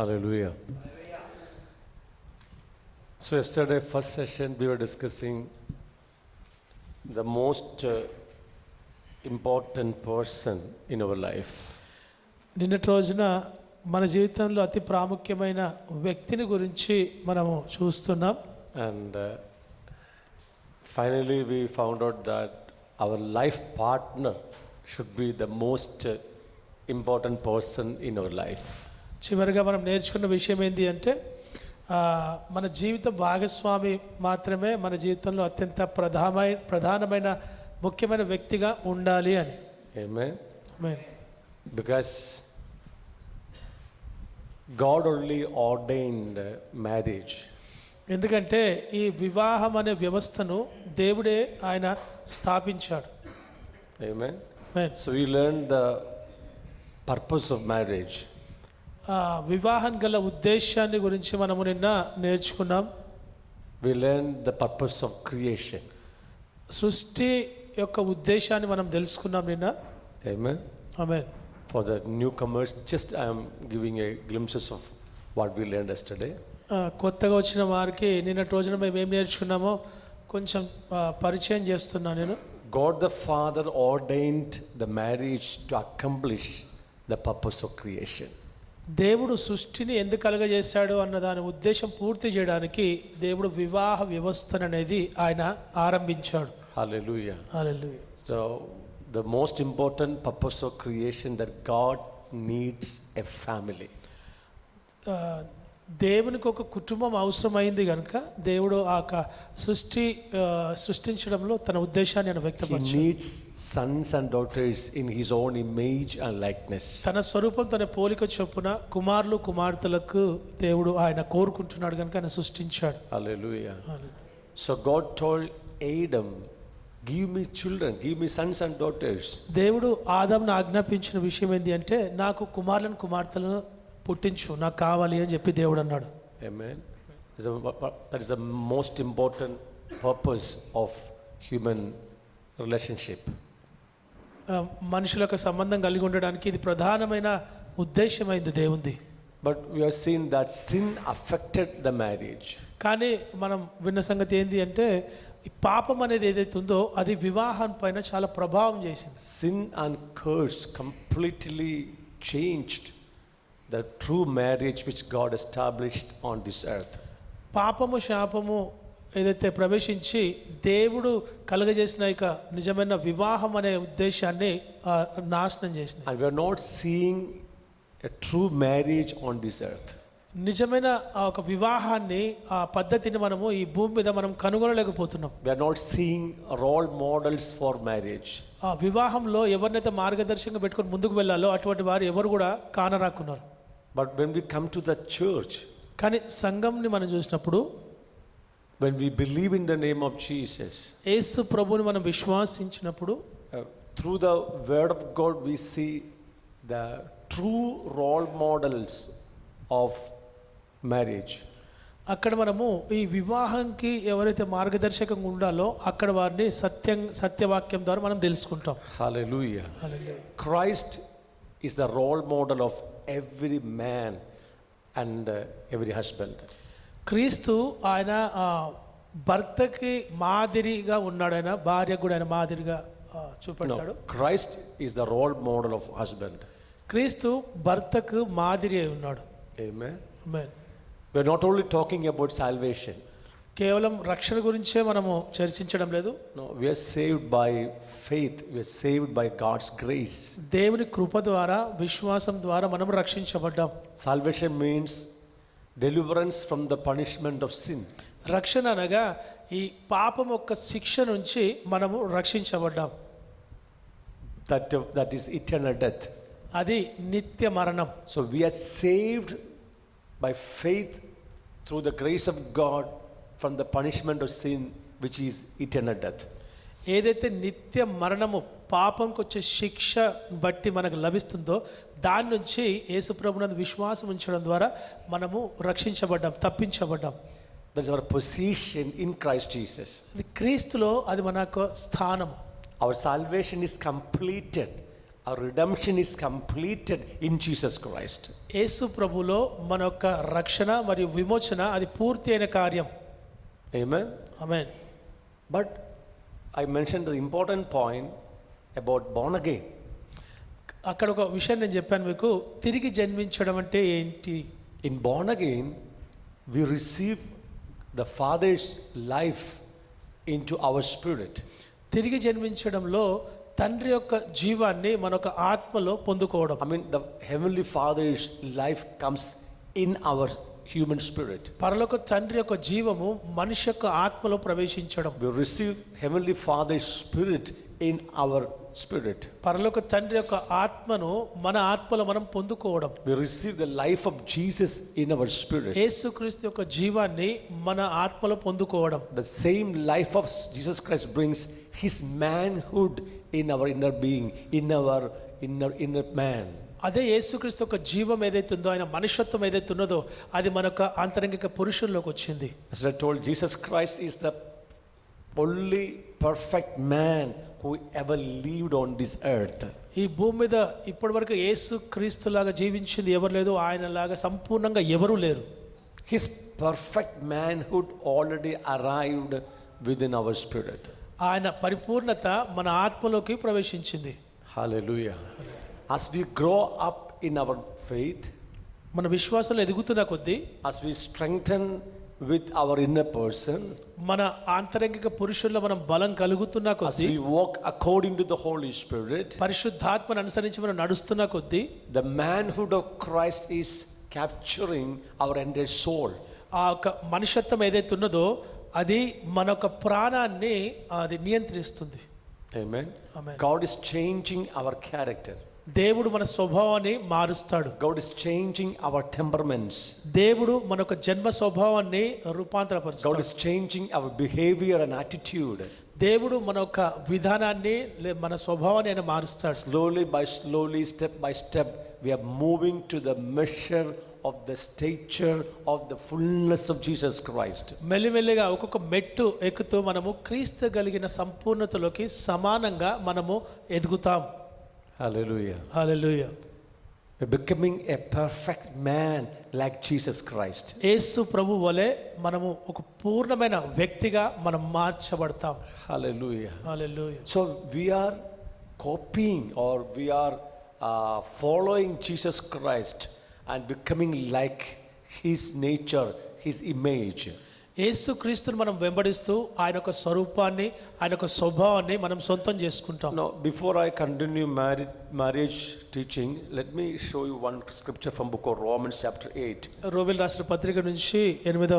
Hallelujah. So yesterday, first session, we were discussing the most important person in our life. నిన్నటి రోజున మన జీవితంలో అతి ప్రాముఖ్యమైన వ్యక్తిని గురించి మనము చూస్తున్నాం. And finally we found out that our life partner should be the most important person in our life. చివరిగా మనం నేర్చుకున్న విషయం ఏంటి అంటే మన జీవిత భాగస్వామి మాత్రమే మన జీవితంలో అత్యంత ప్రధానమైన ముఖ్యమైన వ్యక్తిగా ఉండాలి అని. Amen. Amen. Because God only ordained marriage. ఎందుకంటే ఈ వివాహం అనే వ్యవస్థను దేవుడే ఆయన స్థాపించాడు. Amen. Amen. So we learned the purpose of marriage. వివాహం గల ఉద్దేశాన్ని గురించి మనము నిన్న నేర్చుకున్నాం. We learned the purpose of creation. సృష్టి యొక్క ఉద్దేశాన్ని మనం తెలుసుకున్నాం నిన్న. Amen. Amen. For the newcomers, just I am giving a glimpses of what we learned yesterday. కొత్తగా వచ్చిన వారికి నిన్నటి రోజున మేము ఏం నేర్చుకున్నామో కొంచెం పరిచయం చేస్తున్నాను నేను. God the Father ordained the marriage to accomplish the purpose of creation. దేవుడు సృష్టిని ఎందుకు కలుగజేశాడు అన్న దాని ఉద్దేశం పూర్తి చేయడానికి దేవుడు వివాహ వ్యవస్థను అనేది ఆయన ఆరంభించాడు. Hallelujah. Hallelujah. So the most important purpose of creation that God needs a family. దేవునికి ఒక కుటుంబం అవసరమైంది కనుక దేవుడు ఆ సృష్టించడంలో తన ఉద్దేశాన్ని ఆయన వ్యక్తపరిచాడు. He needs sons and daughters in his own image and likeness. తన స్వరూపం తన పోలిక చొప్పున కుమారులు కుమార్తెలకు దేవుడు ఆయన కోరుకుంటున్నాడు కనుక ఆయన సృష్టించాడు. Hallelujah. So God told Adam, give me children, give me sons and daughters. దేవుడు ఆదామును ఆజ్ఞాపించిన విషయం ఏంటి అంటే నాకు కుమారులను కుమార్తెలను పుట్టించు, నాకు కావాలి అని చెప్పి దేవుడు అన్నాడు. Amen. That is the most important purpose of human relationship. మనుషుల యొక్క సంబంధం కలిగి ఉండడానికి ఇది ప్రధానమైన ఉద్దేశమైంది దేవుంది. But we have seen that sin affected the marriage. కానీ మనం విన్న సంగతి ఏంటి అంటే ఈ పాపం అనేది ఏదైతే ఉందో అది వివాహం పైన చాలా ప్రభావం చేసింది. Sin and curse completely changed the true marriage which God established on this earth. పాపము శాపము ఏదైతే ప్రవేశించి దేవుడు కలుగజేసిన ఇక నిజమైన వివాహం అనే ఉద్దేశాన్ని నాశనం చేసింది. And we are not seeing a true marriage on this earth. నిజమైన ఒక వివాహాన్ని ఆ పద్ధతిని మనము ఈ భూమి మీద మనం కనుగొనలేకపోతున్నాం. We are not seeing role models for marriage. ఆ వివాహంలో ఎవరినైతే మార్గదర్శకంగా పెట్టుకొని ముందుకు వెళ్ళాలో అటువంటి వారు ఎవరు కూడా కానరాకున్నారు. But when we come to the church, కానీ సంఘంని మనం చూసినప్పుడు when we believe in the name of Jesus, యేసు ప్రభువుని మనం విశ్వాసించినప్పుడు through the word of God we see the true role models of marriage. అక్కడ మనము ఈ వివాహానికి ఎవరైతే మార్గదర్శకంగా ఉండాలో అక్కడ వారిని సత్యవాక్యం ద్వారా మనం తెలుసుకుంటాం. Hallelujah. Hallelujah. Christ is the role model of every man and every husband. క్రీస్తు ఆయన భర్తకి మాదిరిగా ఉన్నాడు, ఆయన భార్యకు కూడా ఆయన మాదిరిగా చూపెడతాడు. Christ is the role model of husband. క్రీస్తు భర్తకు మాదిరి అయి ఉన్నాడు. Amen. Amen. We are not only talking about salvation. కేవలం రక్షణ గురించే మనము చర్చించడం లేదు. No, we are saved by faith. We are saved by God's grace. దేవుని కృప ద్వారా విశ్వాసం ద్వారా మనం రక్షించబడ్డాం. Salvation means deliverance from the punishment of sin. రక్షణ అనగా ఈ పాపం యొక్క శిక్ష నుంచి మనము రక్షించబడ్డాం. That is eternal death. అది నిత్య మరణం. So we are saved by faith through the grace of God from the punishment of sin, which is eternal death. ఏదైతే నిత్య మరణము పాపంకి వచ్చే శిక్ష బట్టి మనకు లభిస్తుందో దాని నుంచి యేసు ప్రభువునందు విశ్వాసం ఉంచడం ద్వారా మనము రక్షించబడ్డాం, తప్పించబడ్డాం. That is our position in Christ Jesus. ఇది క్రీస్తులో అది మన యొక్క స్థానం. Our salvation is completed our redemption is completed in Jesus Christ. యేసు ప్రభులో మన యొక్క రక్షణ మరియు విమోచన అది పూర్తి అయిన కార్యం. Amen. Amen. But I mentioned the important point about born again. అక్కడ ఒక విషయం నేను చెప్పాను మీకు, తిరిగి జన్మించడం అంటే ఏంటి. In born again, we receive the Father's life into our spirit. తిరిగి జన్మించడంలో తండ్రి యొక్క జీవాన్ని మన యొక్క ఆత్మలో పొందుకోవడం. I mean, the Heavenly Father's life comes in our human spirit. పరలోక తండ్రి యొక్క జీవము మనిషి యొక్క ఆత్మలో ప్రవేశించడం. We receive Heavenly Father's spirit in our spirit. పరలోక తండ్రి యొక్క ఆత్మను మన ఆత్మలో మనం పొందుకోవడం. We receive the life of Jesus in our spirit. యేసుక్రీస్తు యొక్క జీవాన్ని మన ఆత్మలో పొందుకోవడం. The same life of Jesus Christ brings his manhood in our inner being, in our inner man. అదే యేసుక్రీస్తు యొక్క జీవం ఏదైతే ఉందో, ఆయన మనుష్యత్వం ఏదైతే ఉన్నదో అది మన యొక్క ఆంతరంగిక పురుషుల్లోకి వచ్చింది. As I told, Jesus Christ is the only perfect man who ever lived on this earth. ఈ భూమి మీద ఇప్పటి వరకు యేసుక్రీస్తు లాగా జీవించింది ఎవరు లేదు, ఆయన లాగా సంపూర్ణంగా ఎవరూ లేరు. His perfect manhood already arrived within our spirit. ఆయన పరిపూర్ణత మన ఆత్మలోకి ప్రవేశించింది. Hallelujah. As we grow up in our faith, మన విశ్వాసంలో ఎదుగుతున్న కొద్దీ, as we strengthen with our inner person, మన ఆంతరంగిక పురుషుల్లో మనం బలం కలుగుతున్న as కొద్దీ, we walk according to the Holy Spirit, పరిశుద్ధాత్మను అనుసరించి మనం నడుస్తున్న కొద్దీ the manhood of Christ is capturing our entire soul. ఆ యొక్క మనుషత్వం ఏదైతే ఉన్నదో అది మన యొక్క ప్రాణాన్ని అది నియంత్రిస్తుంది. Amen. Amen. God is changing our character. దేవుడు మన స్వభావాన్ని మారుస్తాడు. God is changing our temperaments. దేవుడు మన యొక్క జన్మ స్వభావాన్ని God రూపాంతరపరుస్తాడు. is changing our behavior and attitude. దేవుడు మన యొక్క విధానాన్ని మన స్వభావాన్ని ఆయన మారుస్తాడు. Slowly, step by step, we are moving to the measure of the stature of the fullness of Jesus Christ. మెల్లిమెల్లిగా ఒక్కొక్క మెట్టు ఎక్కుతూ మనము క్రీస్తు కలిగిన సంపూర్ణతలోకి సమానంగా మనము ఎదుగుతాం. Hallelujah. Hallelujah. We're becoming a perfect man like Jesus Christ. యేసు ప్రభు వలె మనము ఒక పూర్ణమైన వ్యక్తిగా మనం మార్చబడతాం. Hallelujah. Hallelujah. So we are copying, or we are following Jesus Christ and becoming like his nature, his image. యేసు క్రీస్తుని మనం వెంబడిస్తూ ఆయన యొక్క స్వరూపాన్ని, ఆయన యొక్క స్వభావాన్ని మనం సొంతం చేసుకుంటాం. Now, before I continue marriage teaching, let me show you one scripture from book of Romans chapter 8. రోమిల్ రాసిన పత్రిక నుంచి 8వ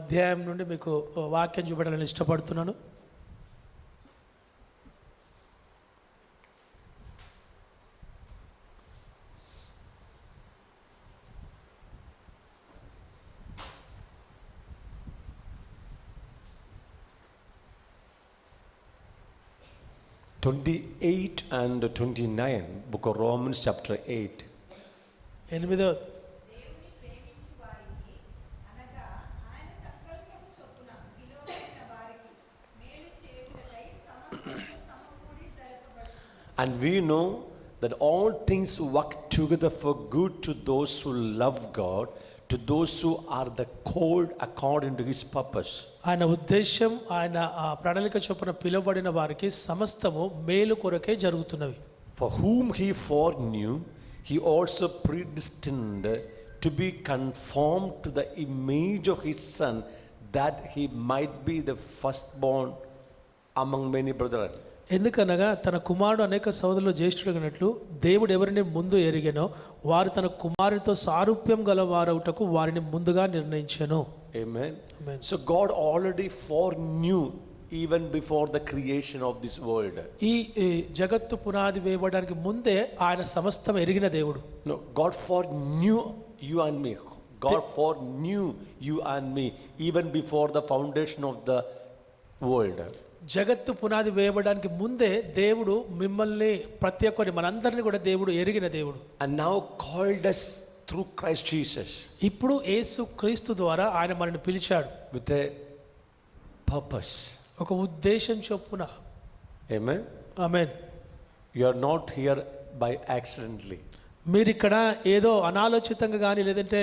అధ్యాయం నుండి మీకు వాక్యం చూపెట్టాలని ఇష్టపడుతున్నాను. (28 and 29), book of Romans chapter 8. 8వ దేవుని ప్రేమించు వారికి అనగా ఆయన సంకల్పము చొప్పున పిలువబడిన వారికి మేలు చేయుటకై సమస్తము సమకూడి జరపబడుతుంది. And we know that all things work together for good to those who love God, to those who are the called according to his purpose. ఆయన ఉద్దేశం, ఆయన ప్రణాళిక చొప్పున పిలువబడిన వారికి సమస్తము మేలు కొరకే జరుగుతున్నవి. For whom he foreknew, he also predestined to be conformed to the image of his son, that he might be the firstborn among many brethren. ఎందుకనగా తన కుమారుడు అనేక సోదరులు జ్యేష్ఠుడగినట్లు దేవుడు ఎవరిని ముందు ఎరిగెనో వారు తన కుమారునితో సారూప్యం గల వారవుటకు వారిని ముందుగా నిర్ణయించెను. Amen. Amen. So God already foreknew even before the creation of this world. ఈ జగత్తు పునాది వేయబడడానికి ముందే ఆయన సమస్తం ఎరిగిన దేవుడు. No, God foreknew you and me. God foreknew you and me even before the foundation of the world. జగత్తు పునాది వేయబడడానికి ముందే దేవుడు మిమ్మల్ని ప్రతి ఒక్కరిని మనందరినీ కూడా దేవుడు ఎరిగిన దేవుడు. And now called us through Christ Jesus ఇప్పుడు యేసు క్రీస్తు ద్వారా ఆయన మనల్ని పిలిచాడు with a purpose. ఒక ఉద్దేశం చొప్పున. Amen. Amen. You are not here by accidentally. మీరు ఇక్కడ ఏదో అనాలోచితంగా కానీ లేదంటే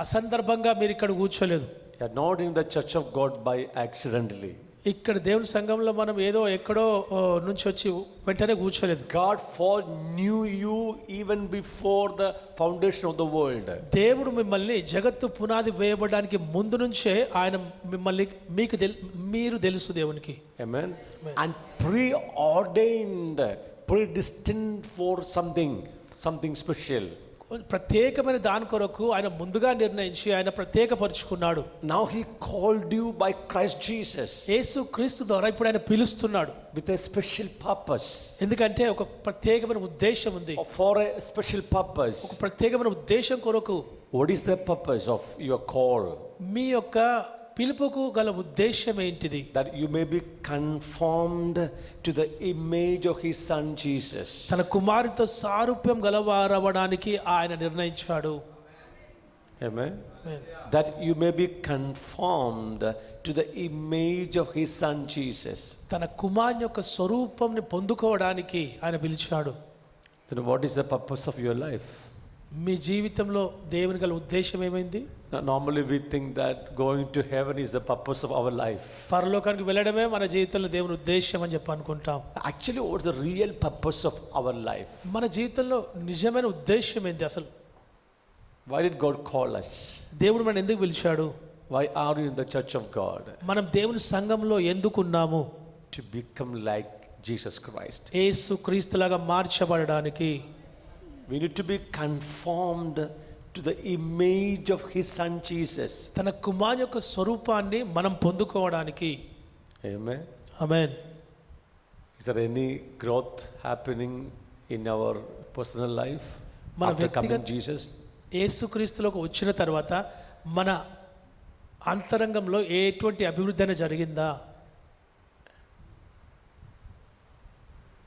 అసందర్భంగా మీరు ఇక్కడ కూర్చోలేదు. You are not in the church of God by accidentally. ఇక్కడ దేవుని సంఘంలో మనం ఏదో ఎక్కడో నుంచి వచ్చి వెంటనే కూర్చోలేదు. God foreknew you even before the foundation of the world. దేవుడు మిమ్మల్ని జగత్తు పునాది వేయబడడానికి ముందు నుంచే ఆయన మిమ్మల్ని మీరు తెలుసు దేవునికి. Amen. And preordained, predestined for something special. ప్రత్యేకమైన దాని కొరకు ఆయన ముందుగా నిర్ణయించి ఆయన ప్రత్యేకపరుచుకున్నాడు. Now he called you by Christ Jesus యేసు క్రీస్తు ద్వారా ఇప్పుడు ఆయన పిలుస్తున్నాడు with a special purpose. ఎందుకంటే ఒక ప్రత్యేకమైన ఉద్దేశం ఉంది. For a special purpose. ఒక ప్రత్యేకమైన ఉద్దేశం కొరకు. What is the purpose of your call? మీ యొక్క పిలుపుకు గల ఉద్దేశం ఏంటిది? That you may be conformed to the image of his son Jesus. తన కుమారునితో సారూప్యం గలవారవడానికి ఆయన నిర్ణయించాడు. Amen. That you may be conformed to the image of his son Jesus. తన కుమారుని యొక్క స్వరూపంని పొందుకోవడానికి ఆయన పిలిచాడు. Then what is the purpose of your life? మీ జీవితంలో దేవుని గల ఉద్దేశం ఏమైంది? Normally we think that going to heaven is the purpose of our life. పరలోకానికి వెళ్ళడమే మన జీవితంలో దేవుని ఉద్దేశం అని చెప్పి అనుకుంటాం. Actually, what's the real purpose of our life? మన జీవితంలో నిజమైన ఉద్దేశం ఏంటి అసలు? Why did God call us? దేవుడు మనం ఎందుకు పిలిచాడు? Why are you in the church of God? మనం దేవుని సంఘంలో ఎందుకు ఉన్నాము? To become like Jesus Christ. Yesu క్రీస్తులాగా మార్చబడడానికి. We need to be conformed to the image of his son Jesus. తన కుమారుని యొక్క స్వరూపాన్ని మనం పొందుకోవడానికి. Amen. Amen. Is there any growth happening in our personal life after coming Jesus? యేసుక్రీస్తులోకి వచ్చిన తర్వాత మన అంతరంగంలో ఎటువంటి అభివృద్ధి అనేది జరిగిందా?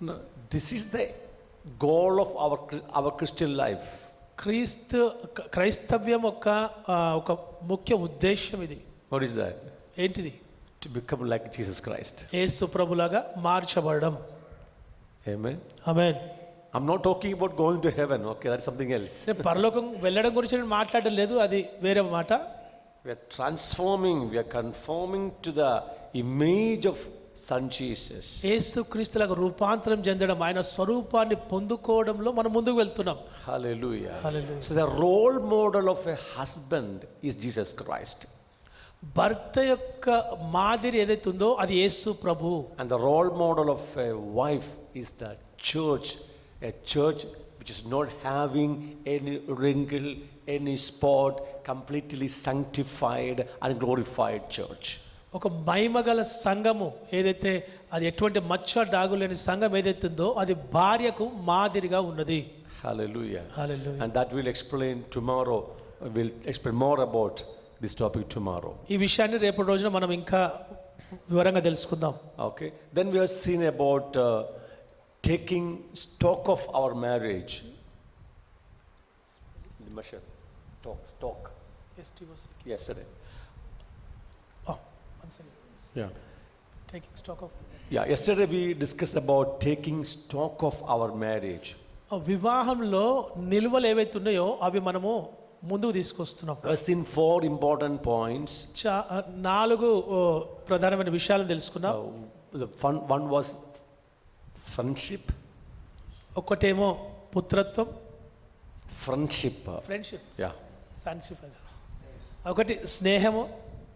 No, this is the goal of our Christian life. క్రైస్తవ్యం ఒక ముఖ్య ఉద్దేశం ఇది. What is that? ఏంటిది? To become like Jesus Christ. Yesu ప్రభులాగా మార్చబడడం. Amen. Amen. I'm not talking about going to heaven. Okay, that's something else. నేను పరలోకం వెళ్ళడం గురించి నేను మాట్లాడడం లేదు, అది వేరే మాట. We are transforming, we are conforming to the image of Son Jesus. యేసు క్రీస్తులాగా రూపాంతరం చెందడం, ఆయన స్వరూపాన్ని పొందుకోవడంలో మనం ముందుకు వెళ్తున్నాం. Hallelujah. Hallelujah. So the role model of a husband is Jesus Christ. భర్త యొక్క మాదిరి ఏదైతే ఉందో అది యేసు ప్రభు. And the role model of a wife is the church, a church which is not having any wrinkle, any spot, completely sanctified and glorified church. ఒక మహిమగల సంఘము ఏదైతే అది ఎటువంటి మచ్చ డాగు లేని సంఘం ఏదైతే ఉందో అది భార్యకు మాదిరిగా ఉన్నది. Hallelujah. Hallelujah. And that will explain tomorrow. We'll explain more about this topic tomorrow. ఈ విషయాన్ని రేపటి రోజున మనం ఇంకా వివరంగా తెలుసుకుందాం. Okay. Then we have seen about taking stock of our marriage. Stock. Yesterday. Yeah. Taking stock of. Yeah. Yesterday we discussed about taking stock of our marriage. వివాహంలో నిల్వలు ఏవైతే ఉన్నాయో అవి మనము ముందుకు తీసుకొస్తున్నాం. We have seen 4 important points. 4 ప్రధానమైన విషయాలను తెలుసుకున్నాం. The one was friendship. ఒకటేమో పుత్రత్వం. Friendship. Yeah. ఫ్రెండ్షిప్. ఒకటి స్నేహము.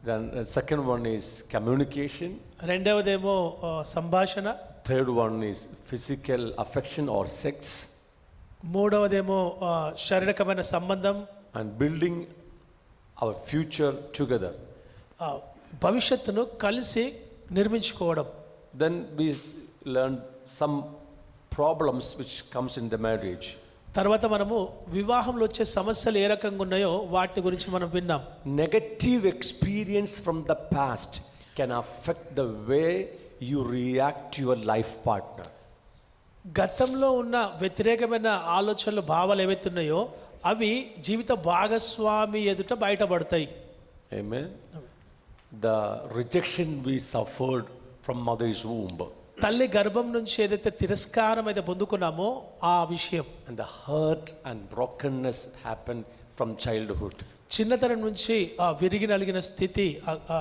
Then the second one is communication. రెండవదేమో సంభాషణ. Third one is physical affection or sex. మూడవదేమో శారీరకమైన సంబంధం. And building our future together. భవిష్యత్తును కలిసి నిర్మించుకోవడం. Then we learned some problems which comes in the marriage. తర్వాత మనము వివాహంలో వచ్చే సమస్యలు ఏ రకంగా ఉన్నాయో వాటి గురించి మనం విన్నాం. Negative experience from the past can affect the way you react to your life partner. గతంలో ఉన్న వ్యతిరేకమైన ఆలోచనలు భావాలు ఏవైతే ఉన్నాయో అవి జీవిత భాగస్వామి ఎదుట బయటపడతాయి. Amen. The rejection we suffered from mother's womb. తల్లి గర్భం నుంచి ఏదైతే తిరస్కారం అయితే పొందుకున్నామో ఆ విషయం, And the hurt and brokenness happened from childhood. చిన్నతనం నుంచి ఆ విరిగి నలిగిన స్థితి, ఆ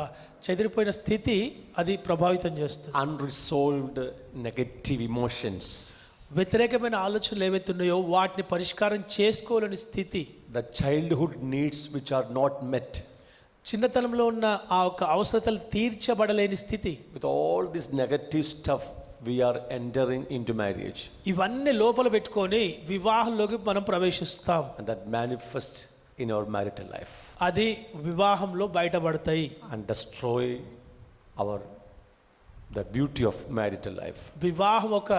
చెదిరిపోయిన స్థితి అది ప్రభావితం చేస్తుంది. Unresolved negative emotions. వ్యతిరేకమైన ఆలోచనలు ఏవైతే ఉన్నాయో వాటిని పరిష్కారం చేసుకోలేని స్థితి, The childhood needs which are not met. చిన్నతనంలో ఉన్న ఆ ఒక అవసరతలు తీర్చబడలేని స్థితి. With all this negative stuff, we are entering into marriage. ఇవన్నీ లోపల పెట్టుకొని వివాహంలోకి మనం ప్రవేశిస్తాం. And that manifests in our marital life. అది వివాహంలో బయటపడతాయి. And destroy the beauty of marital life. వివాహం ఒక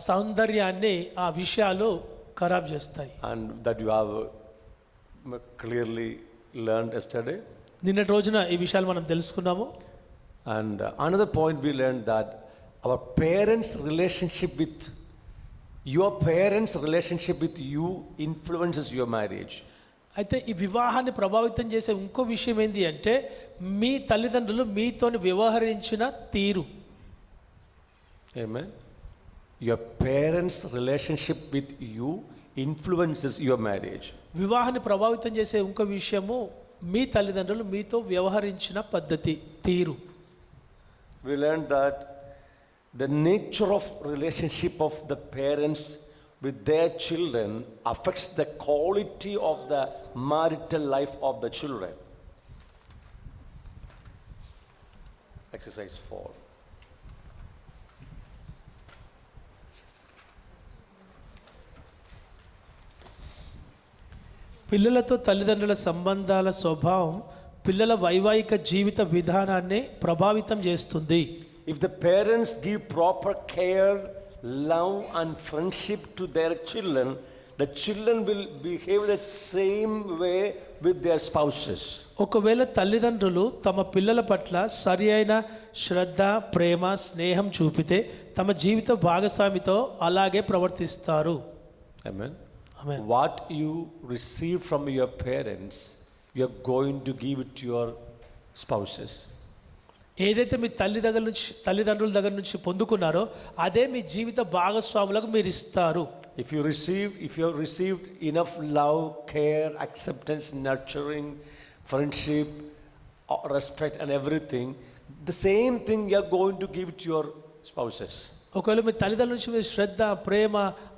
సౌందర్యాన్ని ఆ విషయాలు ఖరాబ్ చేస్తాయి. And that you have clearly learned yesterday. నిన్నటి రోజున ఈ విషయాలు మనం తెలుసుకున్నాము. And another point we learned that our parents' relationship with you influences your marriage. అయితే ఈ వివాహాన్ని ప్రభావితం చేసే ఇంకో విషయం ఏంటి అంటే మీ తల్లిదండ్రులు మీతోని వ్యవహరించిన తీరు. Amen. Your parents' relationship with you influences your marriage. వివాహాన్ని ప్రభావితం చేసే ఇంకో విషయము మీ తల్లిదండ్రులు మీతో వ్యవహరించిన పద్ధతి, తీరు. We learned that the nature of relationship of the parents with their children affects the quality of the marital life of the children. Exercise 4. పిల్లలతో తల్లిదండ్రుల సంబంధాల స్వభావం పిల్లల వైవాహిక జీవిత విధానాన్ని ప్రభావితం చేస్తుంది. If the parents give proper care, love and friendship to their children, the children will behave the same way with their spouses. ఒకవేళ తల్లిదండ్రులు తమ పిల్లల పట్ల సరి అయిన శ్రద్ధ, ప్రేమ, స్నేహం చూపితే తమ జీవిత భాగస్వామితో అలాగే ప్రవర్తిస్తారు. Amen. Amen. What you receive from your parents, you are going to give it to your spouses. ఏదైతే మీ తల్లిదండ్రుల దగ్గర నుంచి పొందుకున్నారో అదే మీ జీవిత భాగస్వాములకు మీరు ఇస్తారు. If you have received enough love, care, acceptance, nurturing, friendship, respect and everything, the same thing you are going to give to your spouses. ఒకవేళ మీ తల్లిదండ్రుల నుంచి మీరు శ్రద్ధ, ప్రేమ,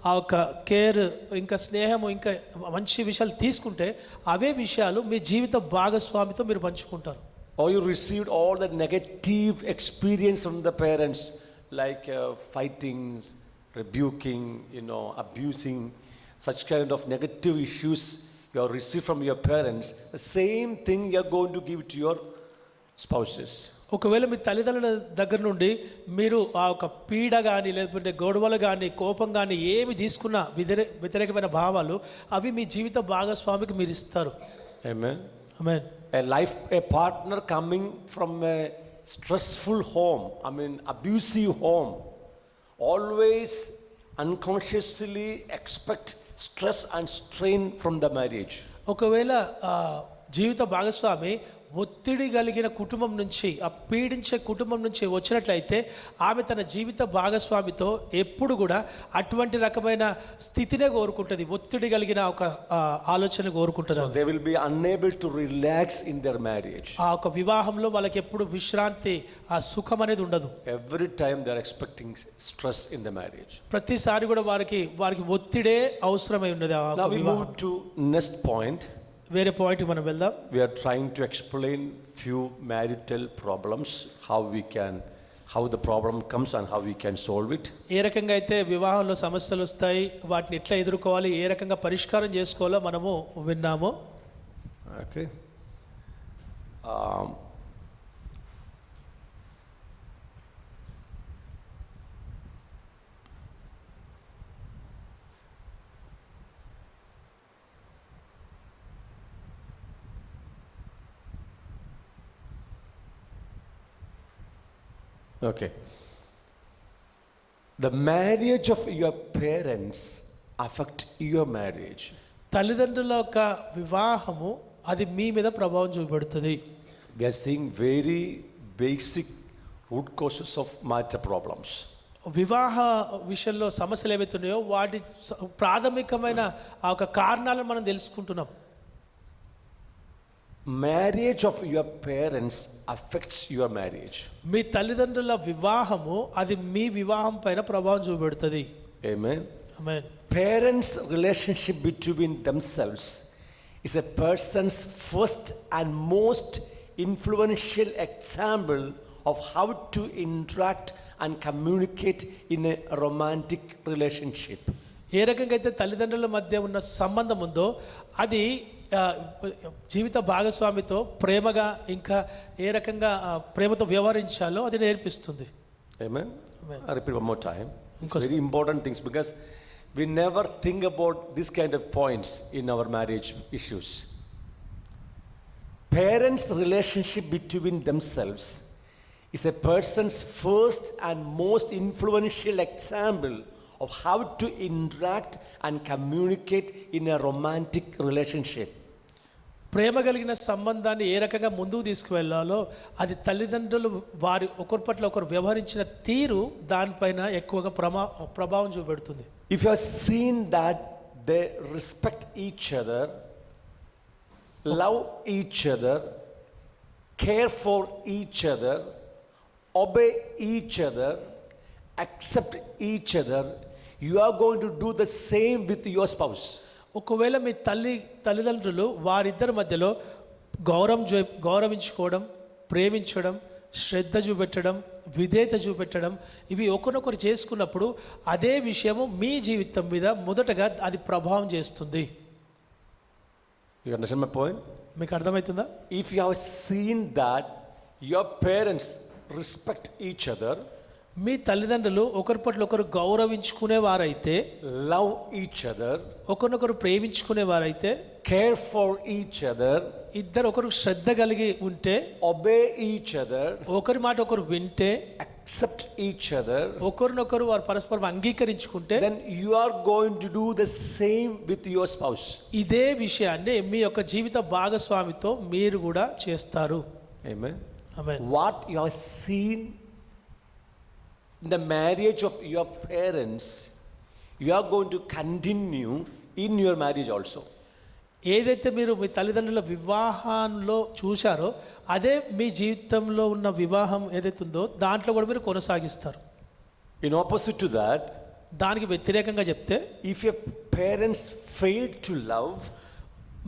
ఆ ఒక కేర్, ఇంకా స్నేహము, ఇంకా మంచి విషయాలు తీసుకుంటే అవే విషయాలు మీ జీవిత భాగస్వామితో మీరు పంచుకుంటారు. Or you received all the negative experience from the parents, like fightings, rebuking, abusing, such kind of negative issues you have received from your parents. The same thing you are going to give to your spouses. ఒకవేళ మీ తల్లిదండ్రుల దగ్గర నుండి మీరు ఆ ఒక పీడ కానీ, లేకపోతే గొడవలు కానీ, కోపం కానీ ఏమి తీసుకున్న వ్యతిరేకమైన భావాలు అవి మీ జీవిత భాగస్వామికి మీరు ఇస్తారు. Amen. Amen. A partner coming from a stressful home, abusive home, always unconsciously expect stress and strain from the marriage. ఒకవేళ జీవిత భాగస్వామి ఒత్తిడి కలిగిన కుటుంబం నుంచి, ఆ పీడించే కుటుంబం నుంచి వచ్చినట్లయితే ఆమె తన జీవిత భాగస్వామితో ఎప్పుడు కూడా అటువంటి రకమైన స్థితినే కోరుకుంటుంది, ఒత్తిడి కలిగిన ఒక ఆలోచన కోరుకుంటుంది. So they will be unable to relax in their marriage. ఆ ఒక వివాహంలో వాళ్ళకి ఎప్పుడు విశ్రాంతి, ఆ సుఖం అనేది ఉండదు. Every time they are expecting stress in the marriage. ప్రతిసారి కూడా వారికి ఒత్తిడే అవసరమై ఉన్నది. Now we move to next point. వేరే పాయింట్ మనం వెళ్దాం. We are trying to explain few marital problems, how the problem comes and how we can solve it. ఏ రకంగా అయితే వివాహంలో సమస్యలు వస్తాయి, వాటిని ఎట్లా ఎదుర్కోవాలి, ఏ రకంగా పరిష్కారం చేసుకోవాలో మనము విన్నాము. Okay. Okay. The marriage of your parents affect your marriage. తల్లిదండ్రుల యొక్క వివాహము అది మీ మీద ప్రభావం చూపెడుతుంది. We are seeing very basic root causes of marital problems. వివాహ విషయంలో సమస్యలు ఏవైతే ఉన్నాయో వాటి ప్రాథమికమైన ఆ ఒక కారణాలను మనం తెలుసుకుంటున్నాం. Marriage of your parents affects your marriage. మీ తల్లిదండ్రుల వివాహము అది మీ వివాహం పైన ప్రభావం చూపెడుతుంది. Amen. Amen. Parents' relationship between themselves is a person's first and most influential example of how to interact and communicate in a romantic relationship. ఏ రకంగా అయితే తల్లిదండ్రుల మధ్య ఉన్న సంబంధం ఉందో అది జీవిత భాగస్వామితో ప్రేమగా ఇంకా ఏ రకంగా ప్రేమతో వ్యవహరించాలో అది నేర్పిస్తుంది. Amen. Amen. I repeat one more time. It's Because- very important things because we never think about this kind of points in our marriage issues. Parents' relationship between themselves is a person's first and most influential example of how to interact and communicate in a romantic relationship. ప్రేమ కలిగిన సంబంధాన్ని ఏ రకంగా ముందుకు తీసుకువెళ్ళాలో అది తల్లిదండ్రులు వారి ఒకరి పట్ల ఒకరు వ్యవహరించిన తీరు దానిపైన ఎక్కువగా ప్రభావం చూపెడుతుంది. If you have seen that they respect each other, love each other, care for each other, obey each other, accept each other, you are going to do the same with your spouse. ఒకవేళ మీ తల్లిదండ్రులు వారిద్దరి మధ్యలో గౌరవించుకోవడం, ప్రేమించడం, శ్రద్ధ చూపెట్టడం, విధేయత చూపెట్టడం ఇవి ఒకరినొకరు చేసుకున్నప్పుడు అదే విషయము మీ జీవితం మీద మొదటగా అది ప్రభావం చేస్తుంది. You understand my point? మీకు అర్థమవుతుందా? If you have seen that your parents respect each other, మీ తల్లిదండ్రులు ఒకరి పట్ల ఒకరు గౌరవించుకునేవారైతే, love each other, ఒకరినొకరు ప్రేమించుకునేవారైతే, care for each other, ఇద్దరు ఒకరికి శ్రద్ధ కలిగి ఉంటే, obey each other, ఒకరి మాట ఒకరు వింటే, accept each other, ఒకరినొకరు వారు పరస్పరం అంగీకరించుకుంటే, then you are going to do the same with your spouse. ఇదే విషయాన్ని మీ యొక్క జీవిత భాగస్వామితో మీరు కూడా చేస్తారు. Amen. Amen. What you have seen in the marriage of your parents, you are going to continue in your marriage also. ఏదైతే మీరు మీ తల్లిదండ్రుల వివాహంలో చూశారో అదే మీ జీవితంలో ఉన్న వివాహం ఏదైతే ఉందో దాంట్లో కూడా మీరు కొనసాగిస్తారు. In opposite to that, దానికి వ్యతిరేకంగా చెప్తే, if your parents fail to love,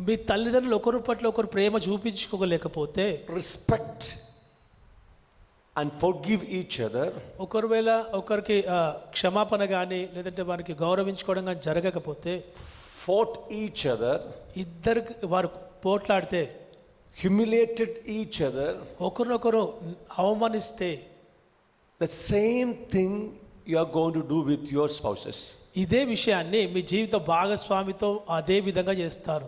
మీ తల్లిదండ్రులు ఒకరి పట్ల ఒకరు ప్రేమ చూపించుకోలేకపోతే, respect and forgive each other, ఒకరివేళ ఒకరికి క్షమాపణ కానీ లేదంటే వారికి గౌరవించుకోవడం కానీ జరగకపోతే, fought each other, ఇద్దరికి వారు పోట్లాడితే, humiliated each other, ఒకరినొకరు అవమానిస్తే, the same thing you are going to do with your spouses. ఇదే విషయాన్ని మీ జీవిత భాగస్వామితో అదే విధంగా చేస్తారు.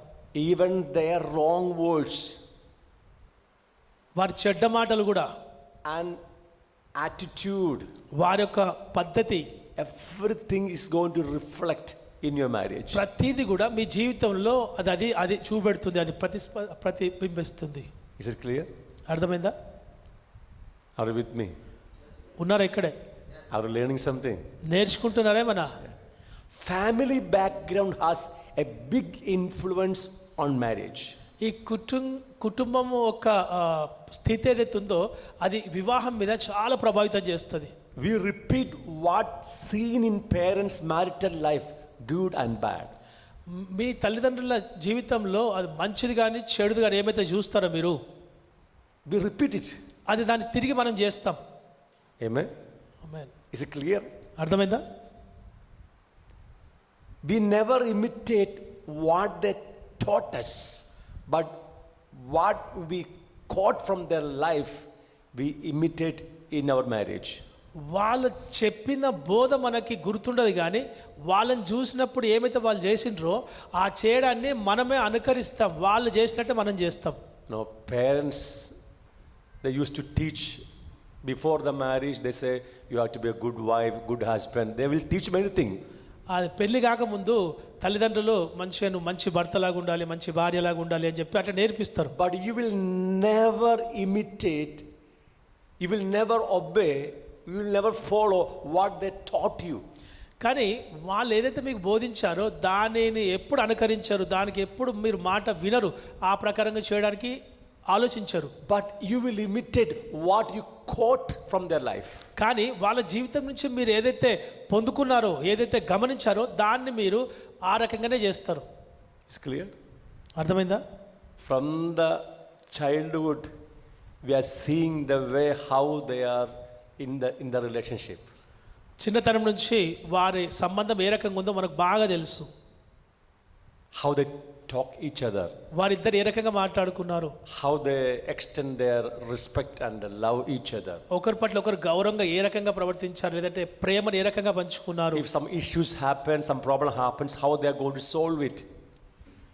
Even their wrong words వారి చెడ్డ మాటలు కూడా, and attitude, వారి యొక్క పద్ధతి, everything is going to reflect in your marriage. ప్రతిదీ కూడా మీ జీవితంలో అది చూపెడుతుంది, అది ప్రతిబింబిస్తుంది. Is it clear? అర్థమైందా? Are you with me? ఉన్నారా ఇక్కడే? Are you learning something? నేర్చుకుంటున్నారేమన్నా? Family background has a big influence on marriage. ఈ కుటుంబం ఒక స్థితి ఏదైతే ఉందో అది వివాహం మీద చాలా ప్రభావితం చేస్తుంది. We repeat what seen in parents' marital life, good and bad. మీ తల్లిదండ్రుల జీవితంలో అది మంచిది కానీ చెడుది కానీ ఏమైతే చూస్తారో మీరు, We repeat it. అది దాన్ని తిరిగి మనం చేస్తాం. Amen. Amen. Is it clear? అర్థమైందా? We never imitate what they taught us, but what we caught from their life, we imitate in our marriage. వాళ్ళు చెప్పిన బోధ మనకి గుర్తుండదు కానీ వాళ్ళని చూసినప్పుడు ఏమైతే వాళ్ళు చేసిండ్రో ఆ చేయడాన్ని మనమే అనుకరిస్తాం. వాళ్ళు చేసినట్టే మనం చేస్తాం. No, parents, they used to teach before the marriage, they say you have to be a good wife, good husband. They will teach many things. అది పెళ్లి కాకముందు తల్లిదండ్రులు మంచిగా నువ్వు మంచి భర్తలాగా ఉండాలి, మంచి భార్యలాగా ఉండాలి అని చెప్పి అట్లా నేర్పిస్తారు. But you will never imitate, you will never obey you will never follow what they taught you. కానీ వాళ్ళు ఏదైతే మీకు బోధించారో దానిని ఎప్పుడు అనుకరించారు, దానికి ఎప్పుడు మీరు మాట వినరు, ఆ ప్రకారంగా చేయడానికి ఆలోచించరు. But you will imitate what you quote from their life. కానీ వాళ్ళ జీవితం నుంచి మీరు ఏదైతే పొందుకున్నారో, ఏదైతే గమనించారో దాన్ని మీరు ఆ రకంగానే చేస్తారు. It's clear? అర్థమైందా? From the childhood, we are seeing the way how they are in the relationship. చిన్నతనం నుంచి వారి సంబంధం ఏ రకంగా ఉందో మనకు బాగా తెలుసు. How they talk each other. వారిద్దరు ఏ రకంగా మాట్లాడుకున్నారు, How they extend their respect and love each other. ఒకరి పట్ల ఒకరు గౌరవంగా ఏ రకంగా ప్రవర్తించారు, లేదంటే ప్రేమను ఏ రకంగా పంచుకున్నారు. If some issues happen, some problem happens, how they are going to solve it.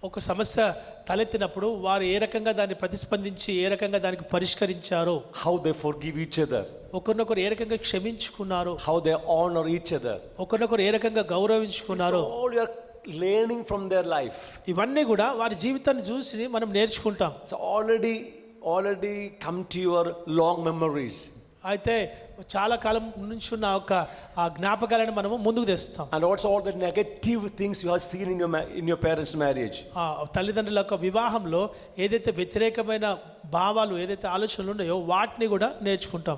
ఒక సమస్య తలెత్తినప్పుడు వారు ఏ రకంగా దాన్ని ప్రతిస్పందించి ఏ రకంగా దానికి పరిష్కరించారో, How they forgive each other. ఒకరినొకరు ఏ రకంగా క్షమించుకున్నారు, How they honor each other. ఒకరినొకరు ఏ రకంగా గౌరవించుకున్నారు. It's all you are learning from their life. ఇవన్నీ కూడా వారి జీవితాన్ని చూసి మనం నేర్చుకుంటాం. So already come to your long memories. అయితే చాలా కాలం నుంచి ఉన్న ఒక ఆ జ్ఞాపకాలను మనము ముందుకు తెస్తాం. And also all the negative things you have seen in your parents' marriage. ఆ తల్లిదండ్రుల యొక్క వివాహంలో ఏదైతే వ్యతిరేకమైన భావాలు, ఏదైతే ఆలోచనలు ఉన్నాయో వాటిని కూడా నేర్చుకుంటాం.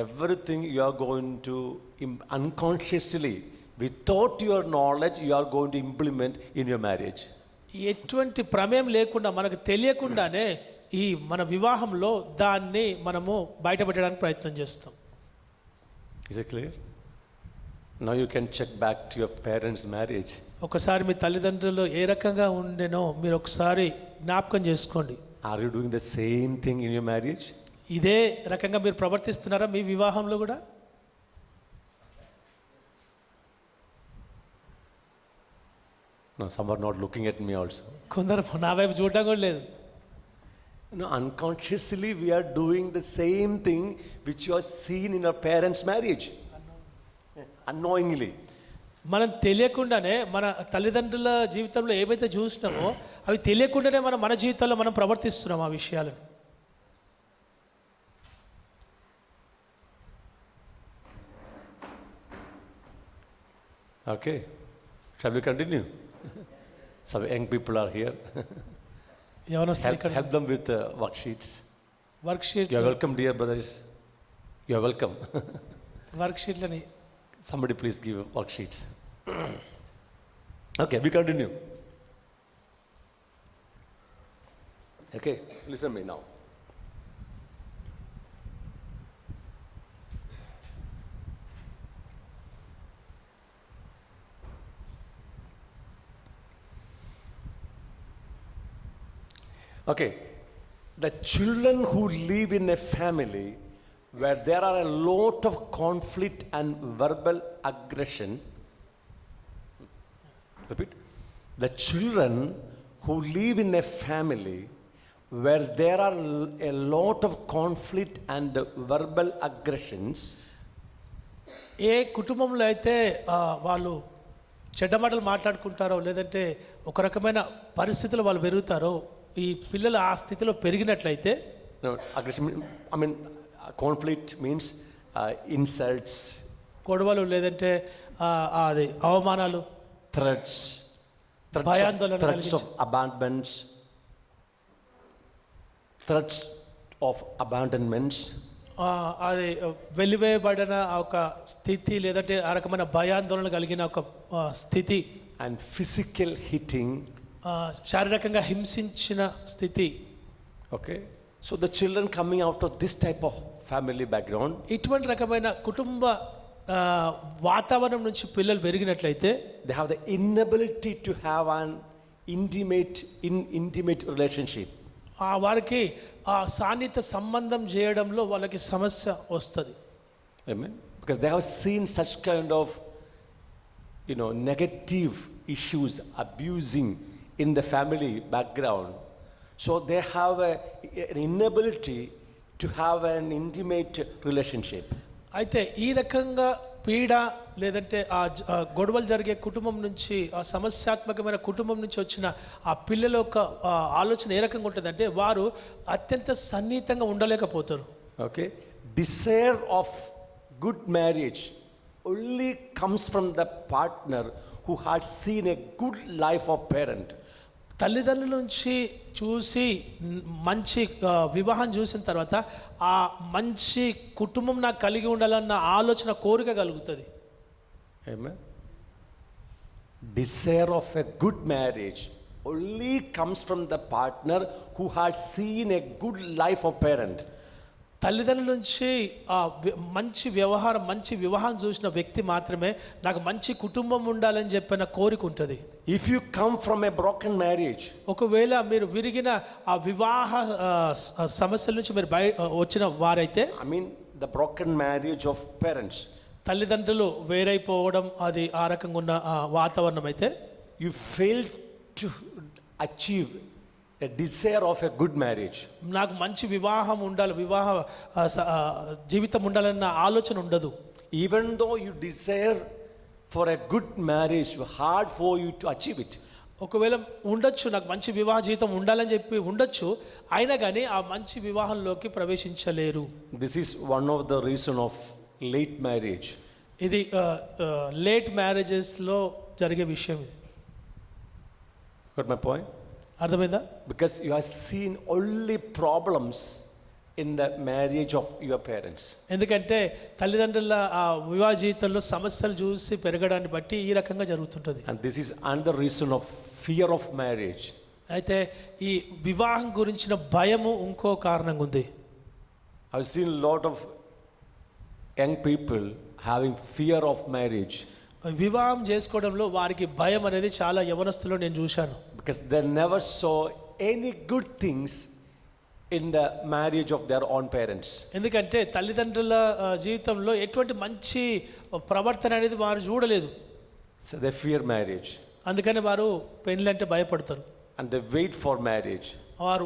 Everything you are going to unconsciously, without your knowledge, you are going to implement in your marriage. ఎటువంటి ప్రమేయం లేకుండా మనకు తెలియకుండానే ఈ మన వివాహంలో దాన్ని మనము బయటపెట్టడానికి ప్రయత్నం చేస్తాం. Is it clear? Now you can check back to your parents' marriage. ఒకసారి మీ తల్లిదండ్రులు ఏ రకంగా ఉండేనో మీరు ఒకసారి జ్ఞాపకం చేసుకోండి. Are you doing the same thing in your marriage? ఇదే రకంగా మీరు ప్రవర్తిస్తున్నారా మీ వివాహంలో కూడా? No, some are not looking at me also. కొందరు నా వైపు చూడటం కూడా లేదు. No, unconsciously we are doing the same thing which you have seen in our parents' marriage. Unknowingly. మనం తెలియకుండానే మన తల్లిదండ్రుల జీవితంలో ఏవైతే చూసినామో అవి తెలియకుండానే మన జీవితంలో మనం ప్రవర్తిస్తున్నాం ఆ విషయాలను. Okay, shall we continue? Some young people are here. Help them with worksheets. Worksheet You are welcome, dear brothers. You are welcome. Work షీట్లని Somebody please give worksheets. Okay, we continue. Okay, listen to me now. Okay, the children who live in a family where there are a lot of conflict and verbal aggression. Repeat. The children who live in a family where there are a lot of conflict and verbal aggressions. ఏ కుటుంబంలో అయితే వాళ్ళు చెడ్డ మాటలు మాట్లాడుకుంటారో, లేదంటే ఒక రకమైన పరిస్థితులు వాళ్ళు పెరుగుతారో, ఈ పిల్లలు ఆ స్థితిలో పెరిగినట్లయితే, No, aggression, I mean, conflict means insults, గొడవలు, లేదంటే అది అవమానాలు, threats of abandonments, threats of abandonments, అది వెలివేయబడిన ఒక స్థితి, లేదంటే ఆ రకమైన భయాందోళన కలిగిన ఒక స్థితి, and physical hitting. శారీరకంగా హింసించిన స్థితి. Okay, so the children coming out of this type of family background, ఇటువంటి రకమైన కుటుంబ వాతావరణం నుంచి పిల్లలు పెరిగినట్లయితే they have the inability to have an intimate relationship. వారికి ఆ సాన్నిహిత సంబంధం చేయడంలో వాళ్ళకి సమస్య వస్తుంది. Amen. Because they have seen such kind of negative issues, abusing in the family background. So they have an inability to have an intimate relationship. అయితే ఈ రకంగా పీడ, లేదంటే ఆ గొడవలు జరిగే కుటుంబం నుంచి, ఆ సమస్యాత్మకమైన కుటుంబం నుంచి వచ్చిన ఆ పిల్లల యొక్క ఆలోచన ఏ రకంగా ఉంటుందంటే వారు అత్యంత సన్నిహితంగా ఉండలేకపోతారు. Okay, desire of good marriage only comes from the partner who had seen a good life of parent. తల్లిదండ్రుల నుంచి చూసి మంచి వివాహం చూసిన తర్వాత ఆ మంచి కుటుంబం నాకు కలిగి ఉండాలన్న ఆలోచన కోరిక కలుగుతుంది. Amen. Desire of a good marriage only comes from the partner who had seen a good life of parent. తల్లిదండ్రుల నుంచి మంచి వ్యవహారం మంచి వివాహం చూసిన వ్యక్తి మాత్రమే నాకు మంచి కుటుంబం ఉండాలని చెప్పిన కోరిక ఉంటుంది. If you come from a broken marriage, ఒకవేళ మీరు విరిగిన ఆ వివాహ సమస్యల నుంచి మీరు వచ్చిన వారైతే, I mean the broken marriage of parents, తల్లిదండ్రులు వేరైపోవడం అది ఆ రకంగా ఉన్న వాతావరణం అయితే, you fail to achieve a desire of a good marriage. నాకు మంచి వివాహం ఉండాలి, వివాహ జీవితం ఉండాలన్న ఆలోచన ఉండదు. Even though you desire for a good marriage, hard for you to achieve it. ఒకవేళ ఉండొచ్చు, నాకు మంచి వివాహ జీవితం ఉండాలని చెప్పి ఉండొచ్చు, అయినా కానీ ఆ మంచి వివాహంలోకి ప్రవేశించలేరు. This is one of the reason of late marriage. ఇది లేట్ మ్యారేజెస్లో జరిగే విషయం. ఇది Got my point? అర్థమైందా? Because you have seen only problems in the marriage of your parents. ఎందుకంటే తల్లిదండ్రుల ఆ వివాహ జీవితంలో సమస్యలు చూసి పెరగడాన్ని బట్టి ఈ రకంగా జరుగుతుంటుంది. And this is another reason of fear of marriage. అయితే ఈ వివాహం గురించిన భయము ఇంకో కారణంగా ఉంది. I've seen a lot of young people having fear of marriage. వివాహం చేసుకోవడంలో వారికి భయం అనేది చాలా యవనస్తులో నేను చూశాను. Because they never saw any good things in the marriage of their own parents. ఎందుకంటే తల్లిదండ్రుల జీవితంలో ఎటువంటి మంచి ప్రవర్తన అనేది వారు చూడలేదు. So they fear marriage. అందుకని వారు పెళ్ళంటే భయపడతారు. And they wait for marriage. వారు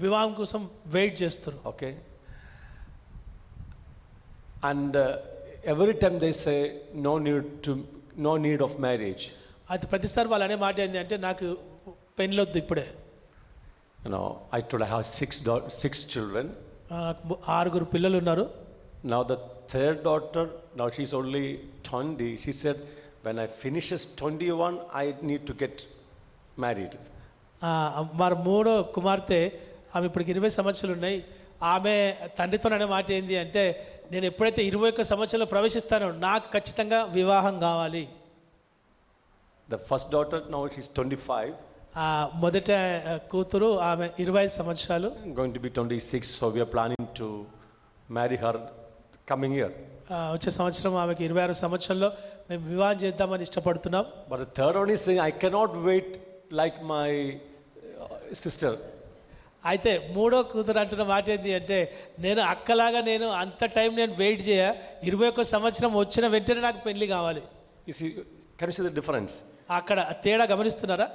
వివాహం కోసం వెయిట్ చేస్తారు. Okay. And every time they say no need of marriage. అది ప్రతిసారి వాళ్ళు అనే మాట ఏంటి అంటే నాకు పెళ్ళొద్దు ఇప్పుడే. You know, I told I have six children. నాకు 6 పిల్లలు ఉన్నారు. Now the third daughter, now she's only 20. She said, when I finishes 21, I need to get married. మరి 3వ కుమార్తె, ఆమె ఇప్పటికి 20 సంవత్సరాలు ఉన్నాయి. ఆమె తండ్రితో అనే మాట ఏంటి అంటే నేను ఎప్పుడైతే 21 సంవత్సరాలు ప్రవేశిస్తానో నాకు ఖచ్చితంగా వివాహం కావాలి. The first daughter, now she's 25. మొదట కూతురు ఆమె 25 సంవత్సరాలు, Going to be 26, so we are planning to marry her coming year. వచ్చే సంవత్సరం ఆమెకి 26 సంవత్సరంలో మేము వివాహం చేద్దామని ఇష్టపడుతున్నాం. But the third one is saying, I cannot wait like my sister. అయితే 3వ కూతురు అంటున్న మాట ఏంటి అంటే నేను అక్కలాగా నేను అంత టైం నేను వెయిట్ చేయ, 21 సంవత్సరం వచ్చిన వెంటనే నాకు పెళ్లి కావాలి. You see, can you see the difference? అక్కడ తేడా గమనిస్తున్నారా?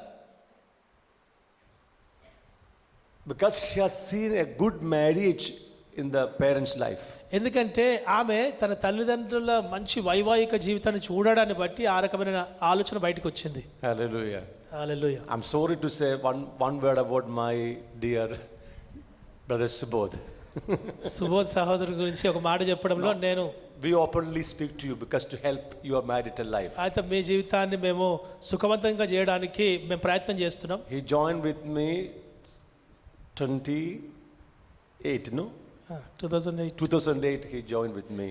Because she has seen a good marriage in the parents' life. ఎందుకంటే ఆమె తన తల్లిదండ్రుల మంచి వైవాహిక జీవితాన్ని చూడడాన్ని బట్టి ఆ రకమైన ఆలోచన బయటకు వచ్చింది. Hallelujah. Hallelujah. I'm sorry to say one word about my dear brother Subodh. Subodh సహోదరు గురించి ఒక మాట చెప్పడంలో నేను We openly speak to you because to help your marital life. అయితే మీ జీవితాన్ని మేము సుఖవంతంగా చేయడానికి మేము ప్రయత్నం చేస్తున్నాం. He joined with me 28, no? 2008 he joined with me.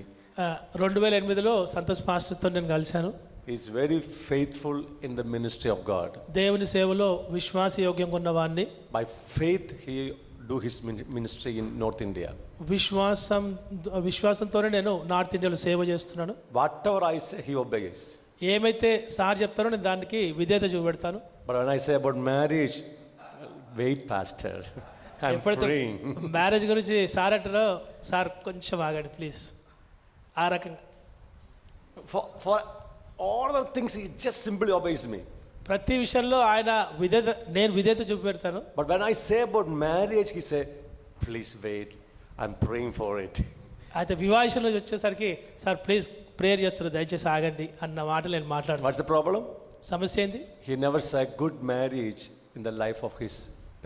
2008లో Santosh మాస్టర్తో నేను కలిశాను. He is very faithful in the ministry of God. దేవుని సేవలో విశ్వాసయోగ్యంగా ఉన్నవాడిని. By faith he do his ministry in North India. విశ్వాసంతోనే నేను నార్త్ ఇండియాలో సేవ చేస్తున్నాను. Whatever I say he obeys. ఏమైతే సార్ చెప్తారో నేను దానికి విధేయత చూపెడతాను. But when I say about marriage, wait pastor. I'm praying. Marriage గురించి సార్ అంటారో సార్ కొంచెం ఆగండి ప్లీజ్. ఆ రకంగా For all the things he just simply obeys me. ప్రతి విషయంలో ఆయన నేను విధేయత చూపెడతాను. But when I say about marriage, he say, please wait, I'm praying for it. అయితే వివాహంలో వచ్చేసరికి సార్ ప్లీజ్ ప్రేయర్ చేస్తారు దయచేసి ఆగండి అన్న మాటలు నేను మాట్లాడతాను. What's the problem? సమస్య ఏంది? He never saw good marriage in the life of his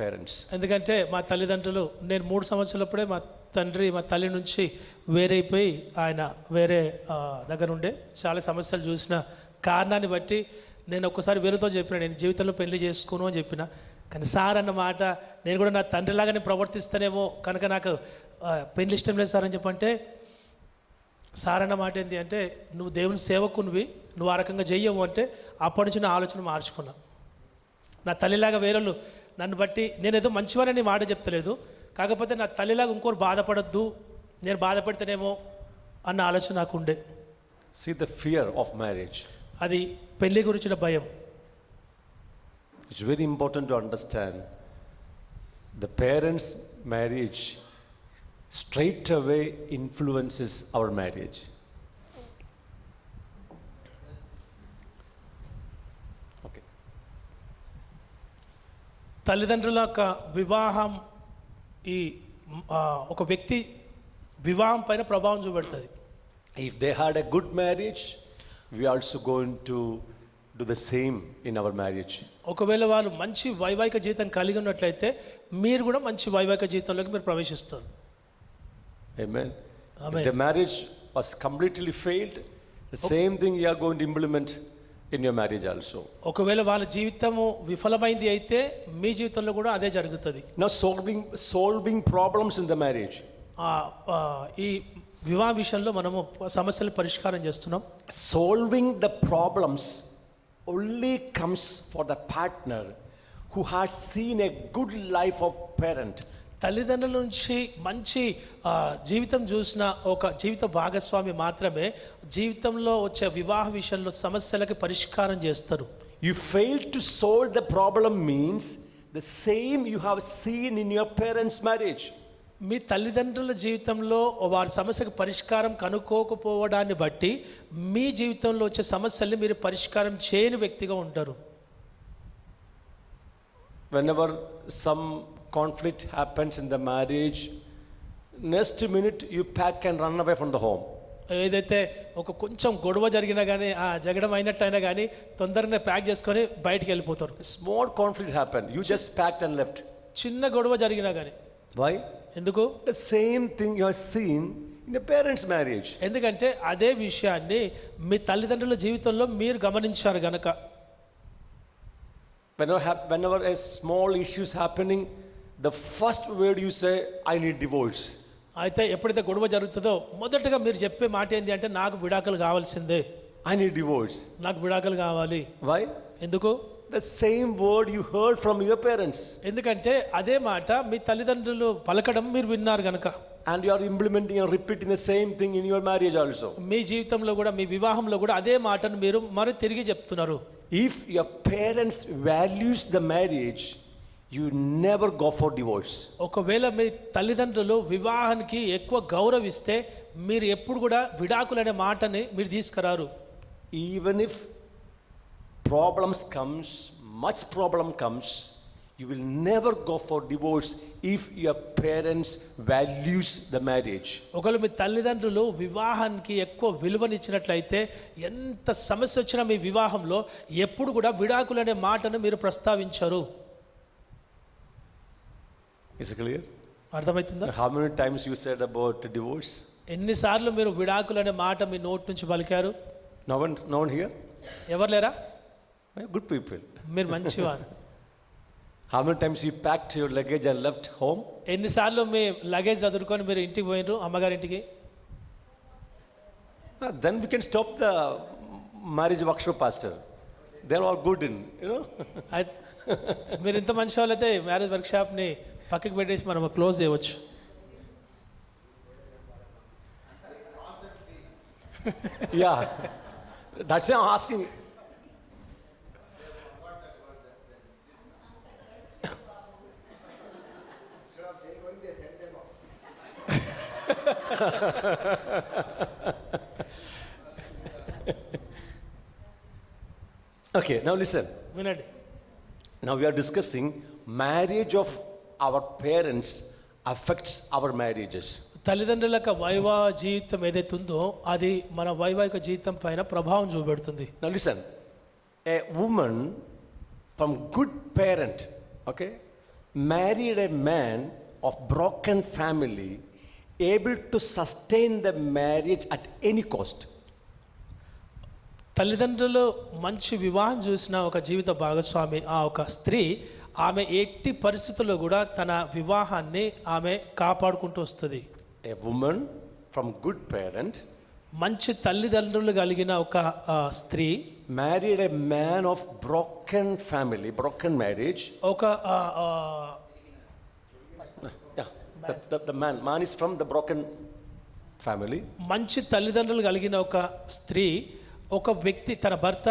parents. ఎందుకంటే మా తల్లిదండ్రులు నేను 3 సంవత్సరాలప్పుడే మా తల్లి నుంచి వేరైపోయి ఆయన వేరే దగ్గర ఉండే చాలా సమస్యలు చూసిన కారణాన్ని బట్టి నేను ఒక్కసారి వేరేతో చెప్పిన నేను జీవితంలో పెళ్లి చేసుకోను అని చెప్పిన. కానీ సార్ అన్న మాట నేను కూడా నా తండ్రిలాగానే ప్రవర్తిస్తానేమో కనుక నాకు పెళ్లి ఇష్టం లేదు సార్ అని చెప్పంటే సార్ అన్న మాట ఏంటి అంటే నువ్వు దేవుని సేవకునివి, నువ్వు ఆ రకంగా చెయ్యవు అంటే అప్పటి నుంచి నా ఆలోచన మార్చుకున్నా. నా తల్లిలాగా వేరేళ్ళు నన్ను బట్టి నేనేదో మంచివానని మాట చెప్తలేదు, కాకపోతే నా తల్లిలాగా ఇంకోరు బాధపడద్దు, నేను బాధపడితేనేమో అన్న ఆలోచన నాకు ఉండే. See the fear of marriage. అది పెళ్లి గురించిన భయం. It's very important to understand the parents' marriage straight away influences our marriage. Okay. తల్లిదండ్రుల యొక్క వివాహం ఈ ఒక వ్యక్తి వివాహం పైన ప్రభావం చూపెడుతుంది. If they had a good marriage, we are also going to do the same in our marriage. ఒకవేళ వాళ్ళు మంచి వైవాహిక జీవితం కలిగి ఉన్నట్లయితే మీరు కూడా మంచి వైవాహిక జీవితంలోకి మీరు ప్రవేశిస్తారు. Amen. Amen. If the marriage was completely failed, the same thing you are going to implement in your marriage also. ఒకవేళ వాళ్ళ జీవితము విఫలమైంది అయితే మీ జీవితంలో కూడా అదే జరుగుతుంది. Now solving problems in the marriage. ఈ వివాహ విషయంలో మనము సమస్యలు పరిష్కారం చేస్తున్నాం. Solving the problems only comes for the partner who has seen a good life of parent. తల్లిదండ్రుల నుంచి మంచి జీవితం చూసిన ఒక జీవిత భాగస్వామి మాత్రమే జీవితంలో వచ్చే వివాహ విషయంలో సమస్యలకు పరిష్కారం చేస్తారు. You fail to solve the problem means the same you have seen in your parents' marriage. మీ తల్లిదండ్రుల జీవితంలో వారి సమస్యకు పరిష్కారం కనుక్కోకపోవడాన్ని బట్టి మీ జీవితంలో వచ్చే సమస్యల్ని మీరు పరిష్కారం చేయని వ్యక్తిగా ఉంటారు. Whenever some conflict happens in the marriage, next minute you pack and run away from the home. ఏదైతే ఒక కొంచెం గొడవ జరిగినా కానీ జగడం అయినట్టయినా కానీ తొందరగా ప్యాక్ చేసుకొని బయటికి వెళ్ళిపోతారు. Small conflict happened, you just packed and left. చిన్న గొడవ జరిగినా కానీ. Why? ఎందుకు? The same thing you have seen in a parents' marriage. ఎందుకంటే అదే విషయాన్ని మీ తల్లిదండ్రుల జీవితంలో మీరు గమనించారు గనక. Whenever a small issue is happening, the first word you say, I need divorce. అయితే ఎప్పుడైతే గొడవ జరుగుతుందో మొదటగా మీరు చెప్పే మాట ఏంటి అంటే నాకు విడాకులు కావాల్సిందే, I need divorce. నాకు విడాకులు కావాలి. Why? ఎందుకు? The same word you heard from your parents. ఎందుకంటే అదే మాట మీ తల్లిదండ్రులు పలకడం మీరు విన్నారు గనక. And you are implementing and repeating the same thing in your marriage also. మీ జీవితంలో కూడా మీ వివాహంలో కూడా అదే మాటను మీరు మరి తిరిగి చెప్తున్నారు. If your parents values the marriage, you never go for divorce. ఒకవేళ మీ తల్లిదండ్రులు వివాహానికి ఎక్కువ గౌరవిస్తే మీరు ఎప్పుడు కూడా విడాకులు అనే మాటని మీరు తీసుకురారు. Even if problems comes, much problem comes, you will never go for divorce if your parents values the marriage. ఒకవేళ మీ తల్లిదండ్రులు వివాహానికి ఎక్కువ విలువనిచ్చినట్లయితే ఎంత సమస్య వచ్చినా మీ వివాహంలో ఎప్పుడు కూడా విడాకులు అనే మాటను మీరు ప్రస్తావించరు. Is it clear? అర్థమవుతుందా? How many times you said about divorce? ఎన్నిసార్లు మీరు విడాకులు అనే మాట మీ నోటి నుంచి పలికారు? No one here? ఎవరు లేరా? Good people. మీరు మంచివారు. How many times you packed your luggage and left home? ఎన్నిసార్లు మీ లగేజ్ చదువుకొని మీరు ఇంటికి పోయినరు అమ్మగారింటికి? Then we can stop the marriage workshop, pastor. They are all good in, you know. మీరు ఇంత మంచి వాళ్ళైతే మ్యారేజ్ వర్క్షాప్ని పక్కకి పెట్టేసి మనం క్లోజ్ చేయవచ్చు. Yeah, that's why I'm asking. Okay, now listen. వినండి. Now we are discussing marriage of our parents affects our marriages. తల్లిదండ్రుల యొక్క వైవాహ జీవితం ఏదైతే ఉందో అది మన వైవాహిక జీవితం పైన ప్రభావం చూపెడుతుంది. Now listen, a woman from good parent, okay, married a man of broken family, able to sustain the marriage at any cost. తల్లిదండ్రులు మంచి వివాహం చూసిన ఒక జీవిత భాగస్వామి ఆ ఒక స్త్రీ ఆమె ఎట్టి పరిస్థితుల్లో కూడా తన వివాహాన్ని ఆమె కాపాడుకుంటూ వస్తుంది. A woman from good parent మంచి తల్లిదండ్రులు కలిగిన ఒక స్త్రీ married a man of broken family, broken marriage. ఒక Yeah, the man is from the broken family. మంచి తల్లిదండ్రులు కలిగిన ఒక స్త్రీ ఒక వ్యక్తి తన భర్త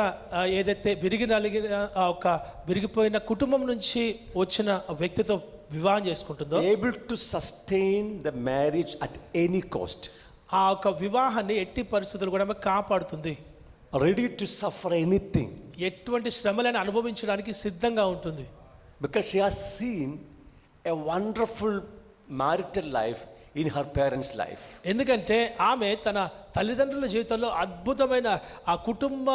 ఏదైతే నలిగిన ఒక విరిగిపోయిన కుటుంబం నుంచి వచ్చిన వ్యక్తితో వివాహం చేసుకుంటుందో Able to sustain the marriage at any cost. ఆ ఒక వివాహాన్ని ఎట్టి పరిస్థితులు కూడా ఆమె కాపాడుతుంది. Ready to suffer anything. ఎటువంటి శ్రమలను అనుభవించడానికి సిద్ధంగా ఉంటుంది. Because she has seen a wonderful marital life in her parents' life. ఎందుకంటే ఆమె తన తల్లిదండ్రుల జీవితంలో అద్భుతమైన ఆ కుటుంబ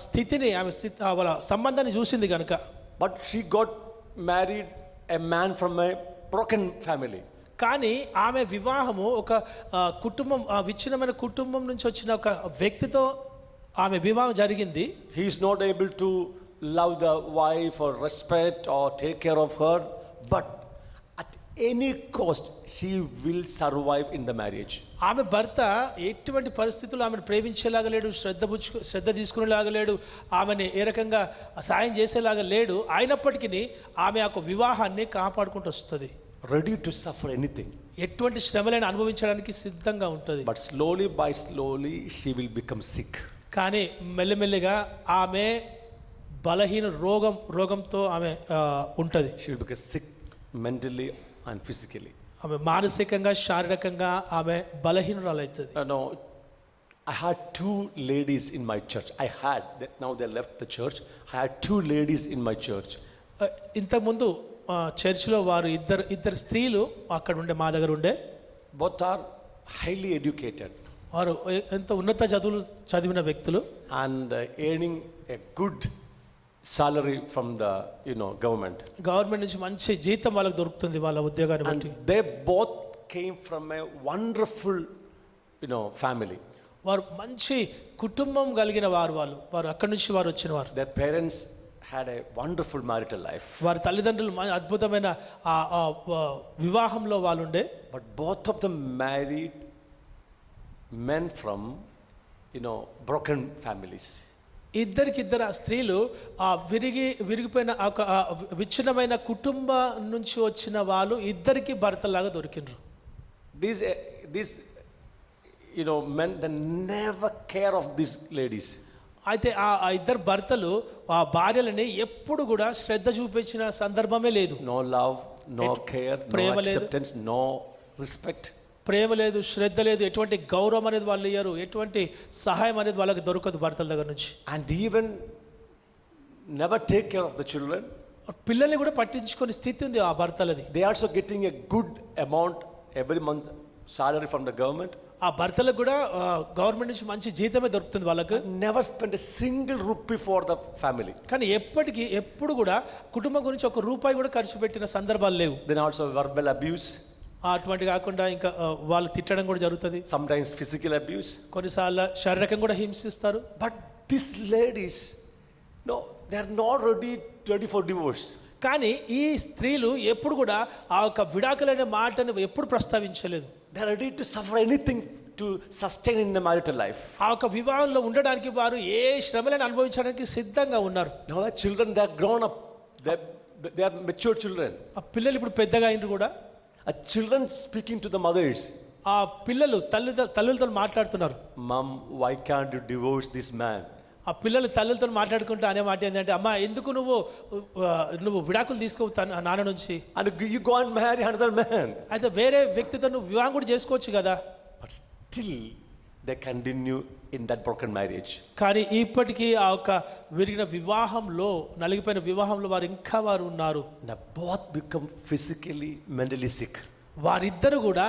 స్థితిని ఆమె వాళ్ళ సంబంధాన్ని చూసింది కనుక. But she got married a man from a broken family. కానీ ఆమె వివాహము ఒక కుటుంబం విచ్ఛిన్నమైన కుటుంబం నుంచి వచ్చిన ఒక వ్యక్తితో ఆమె వివాహం జరిగింది. He is not able to love the wife or respect or take care of her, but at any cost she will survive in the marriage. ఆమె భర్త ఎటువంటి పరిస్థితుల్లో ఆమెను ప్రేమించేలాగా లేడు, శ్రద్ధ తీసుకునేలాగా లేడు, ఆమెని ఏ రకంగా సాయం చేసేలాగా లేడు. అయినప్పటికీ ఆమె ఆ వివాహాన్ని కాపాడుకుంటూ వస్తుంది. Ready to suffer anything. ఎటువంటి శ్రమలను అనుభవించడానికి సిద్ధంగా ఉంటుంది. But slowly by slowly she will become sick. కానీ మెల్లమెల్లిగా ఆమె బలహీన రోగంతో ఆమె ఉంటుంది. She will become sick mentally and physically. ఆమె మానసికంగా శారీరకంగా ఆమె బలహీనురాలవుతుంది. No, I had two ladies in my church. Now they left the church. I had two ladies in my church. ఇంతకుముందు చర్చిలో వారు ఇద్దరు స్త్రీలు అక్కడ ఉండే మా దగ్గర ఉండే. Both are highly educated వారు ఎంత ఉన్నత చదివిన వ్యక్తులు and earning a good salary from the government. Government నుంచి మంచి జీతం వాళ్ళకి దొరుకుతుంది వాళ్ళ ఉద్యోగాన్ని And బట్టి. they both came from a wonderful family. వారు మంచి కుటుంబం కలిగిన వారు అక్కడి నుంచి వారు వచ్చిన వారు. Their parents had a wonderful marital life. వారి తల్లిదండ్రులు అద్భుతమైన వివాహంలో వాళ్ళు ఉండే. But both of them married men from broken families. ఇద్దరు స్త్రీలు ఆ విరిగిపోయిన ఒక విచ్ఛిన్నమైన కుటుంబ నుంచి వచ్చిన వాళ్ళు ఇద్దరికి భర్తలాగా దొరికిండ్రు. These men, they never care of these ladies. అయితే ఆ ఇద్దరు భర్తలు ఆ భార్యలని ఎప్పుడు కూడా శ్రద్ధ చూపించిన సందర్భమే లేదు. No love, no care, no acceptance, no respect. ప్రేమ లేదు, శ్రద్ధ లేదు, ఎటువంటి గౌరవం అనేది వాళ్ళు ఇయ్యరు, ఎటువంటి సహాయం అనేది వాళ్ళకి దొరకదు భర్తల దగ్గర నుంచి. And even never take care of the children. పిల్లల్ని కూడా పట్టించుకునే స్థితి ఉంది ఆ భర్తలది. They also getting a good amount every month salary from the government. ఆ భర్తలకు కూడా గవర్నమెంట్ నుంచి మంచి జీతమే దొరుకుతుంది వాళ్ళకు. Never spend a single rupee for the family. కానీ ఎప్పుడు కూడా కుటుంబం గురించి ఒక రూపాయి కూడా ఖర్చు పెట్టిన సందర్భాలు లేవు. Then also verbal abuse. అటువంటి కాకుండా ఇంకా వాళ్ళు తిట్టడం కూడా జరుగుతుంది. Sometimes physical abuse. కొన్నిసార్లు శారీరకంగా కూడా హింసిస్తారు. But these ladies, no, they are not ready for divorce. కానీ ఈ స్త్రీలు ఎప్పుడు కూడా ఆ ఒక విడాకులనే మాటను ఎప్పుడు ప్రస్తావించలేదు. They are ready to suffer anything to sustain in the marital life. ఆ ఒక వివాహంలో ఉండడానికి వారు ఏ శ్రమలను అనుభవించడానికి సిద్ధంగా ఉన్నారు. Now the children, they are grown up. They are mature children. ఆ పిల్లలు ఇప్పుడు పెద్దగా అయినరు కూడా. A children speaking to the mothers. ఆ పిల్లలు తల్లులతో మాట్లాడుతున్నారు. Mom, why can't you divorce this man? ఆ పిల్లలు తల్లులతో మాట్లాడుకుంటూ అనే మాట ఏంటంటే, అమ్మా ఎందుకు నువ్వు విడాకులు తీసుకోవు నాన్న నుంచి. And you go and marry another man. అయితే వేరే వ్యక్తితో నువ్వు వివాహం కూడా చేసుకోవచ్చు కదా. But still they continue in that broken marriage. కానీ ఇప్పటికీ ఆ ఒక విరిగిన వివాహంలో, నలిగిపోయిన వివాహంలో వారు ఉన్నారు. Now both become physically, mentally sick. వారిద్దరు కూడా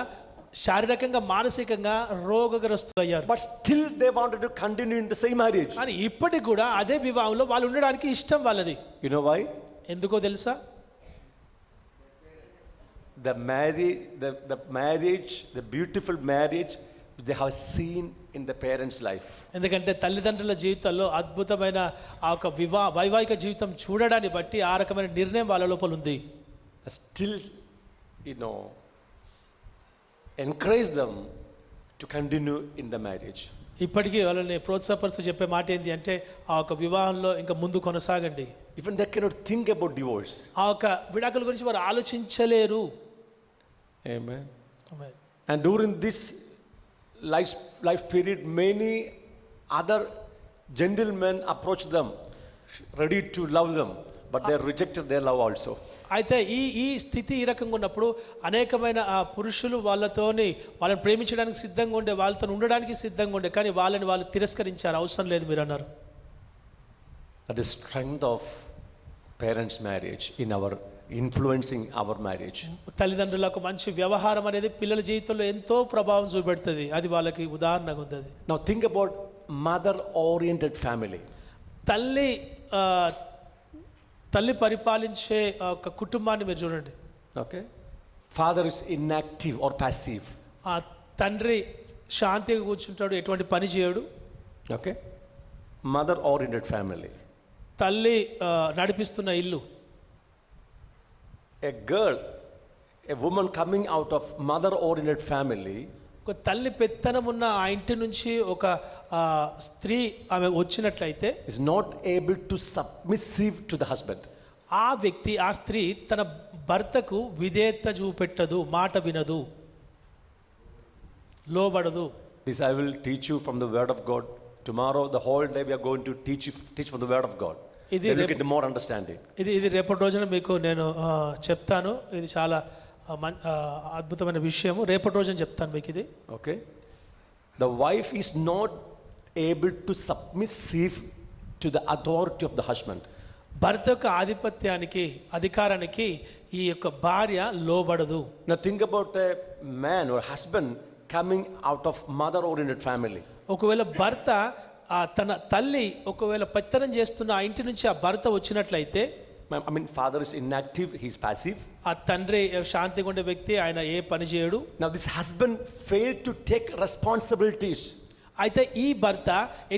శారీరకంగా మానసికంగా రోగగ్రస్తులయ్యారు. But still they wanted to continue in the same marriage. కానీ ఇప్పటికి కూడా అదే వివాహంలో వాళ్ళు ఉండడానికి ఇష్టం వాళ్ళది. You know why? ఎందుకో తెలుసా? the marriage, the beautiful marriage they have seen in the parents' life. ఎందుకంటే తల్లిదండ్రుల జీవితాల్లో అద్భుతమైన ఆ ఒక వైవాహిక జీవితం చూడడాన్ని బట్టి ఆ రకమైన నిర్ణయం వాళ్ళ లోపల ఉంది. Still, encourage them to continue in the marriage. ఇప్పటికీ వాళ్ళని ప్రోత్సాహపరుస్తూ చెప్పే మాట ఏంటి అంటే ఆ ఒక వివాహంలో ఇంకా ముందు కొనసాగండి. Even they cannot think about divorce. ఆ ఒక విడాకుల గురించి వారు ఆలోచించలేరు. Amen. Amen. And during this life period, many other gentlemen approach them, ready to love them, but they rejected their love also. అయితే ఈ స్థితి ఈ రకంగా ఉన్నప్పుడు అనేకమైన ఆ పురుషులు వాళ్ళని ప్రేమించడానికి సిద్ధంగా ఉండే, వాళ్ళతో ఉండడానికి సిద్ధంగా ఉండే, కానీ వాళ్ళు తిరస్కరించారు. అవసరం లేదు మీరు అన్నారు. That is strength of parents' marriage in our influencing our marriage. తల్లిదండ్రులకు మంచి వ్యవహారం అనేది పిల్లల జీవితంలో ఎంతో ప్రభావం చూపెడుతుంది. అది వాళ్ళకి ఉదాహరణగా ఉంది. అది Now think about mother-oriented family. తల్లి పరిపాలించే ఒక కుటుంబాన్ని మీరు చూడండి. Okay, father is inactive or passive. ఆ తండ్రి శాంతిగా కూర్చుంటాడు, ఎటువంటి పని చేయడు. Okay, mother-oriented family. తల్లి నడిపిస్తున్న ఇల్లు. A woman coming out of mother-oriented family, ఒక తల్లి పెత్తనం ఉన్న ఆ ఇంటి నుంచి ఒక స్త్రీ ఆమె వచ్చినట్లయితే is not able to submissive to the husband. ఆ వ్యక్తి, ఆ స్త్రీ తన భర్తకు విధేయత చూపెట్టదు, మాట వినదు, లోబడదు. This I will teach you from the word of God. Tomorrow the whole day we are going to teach from the word of God. Then you get more understanding. ఇది రేపటి రోజున మీకు నేను చెప్తాను. ఇది చాలా అద్భుతమైన విషయము. రేపటి రోజున చెప్తాను మీకు ఇది. Okay, the wife is not able to submissive to the authority of the husband. భర్త యొక్క ఆధిపత్యానికి, అధికారానికి ఈ యొక్క భార్య లోబడదు. Now think about a man or husband coming out of mother-oriented family. ఒకవేళ భర్త తన తల్లి ఒకవేళ పెత్తనం చేస్తున్న ఆ ఇంటి నుంచి ఆ భర్త వచ్చినట్లయితే, I mean, father is inactive, he is passive. ఆ తండ్రి శాంతిగా ఉండే వ్యక్తి, ఆయన ఏ పని చేయడు. Now this husband failed to take responsibilities. అయితే ఈ భర్త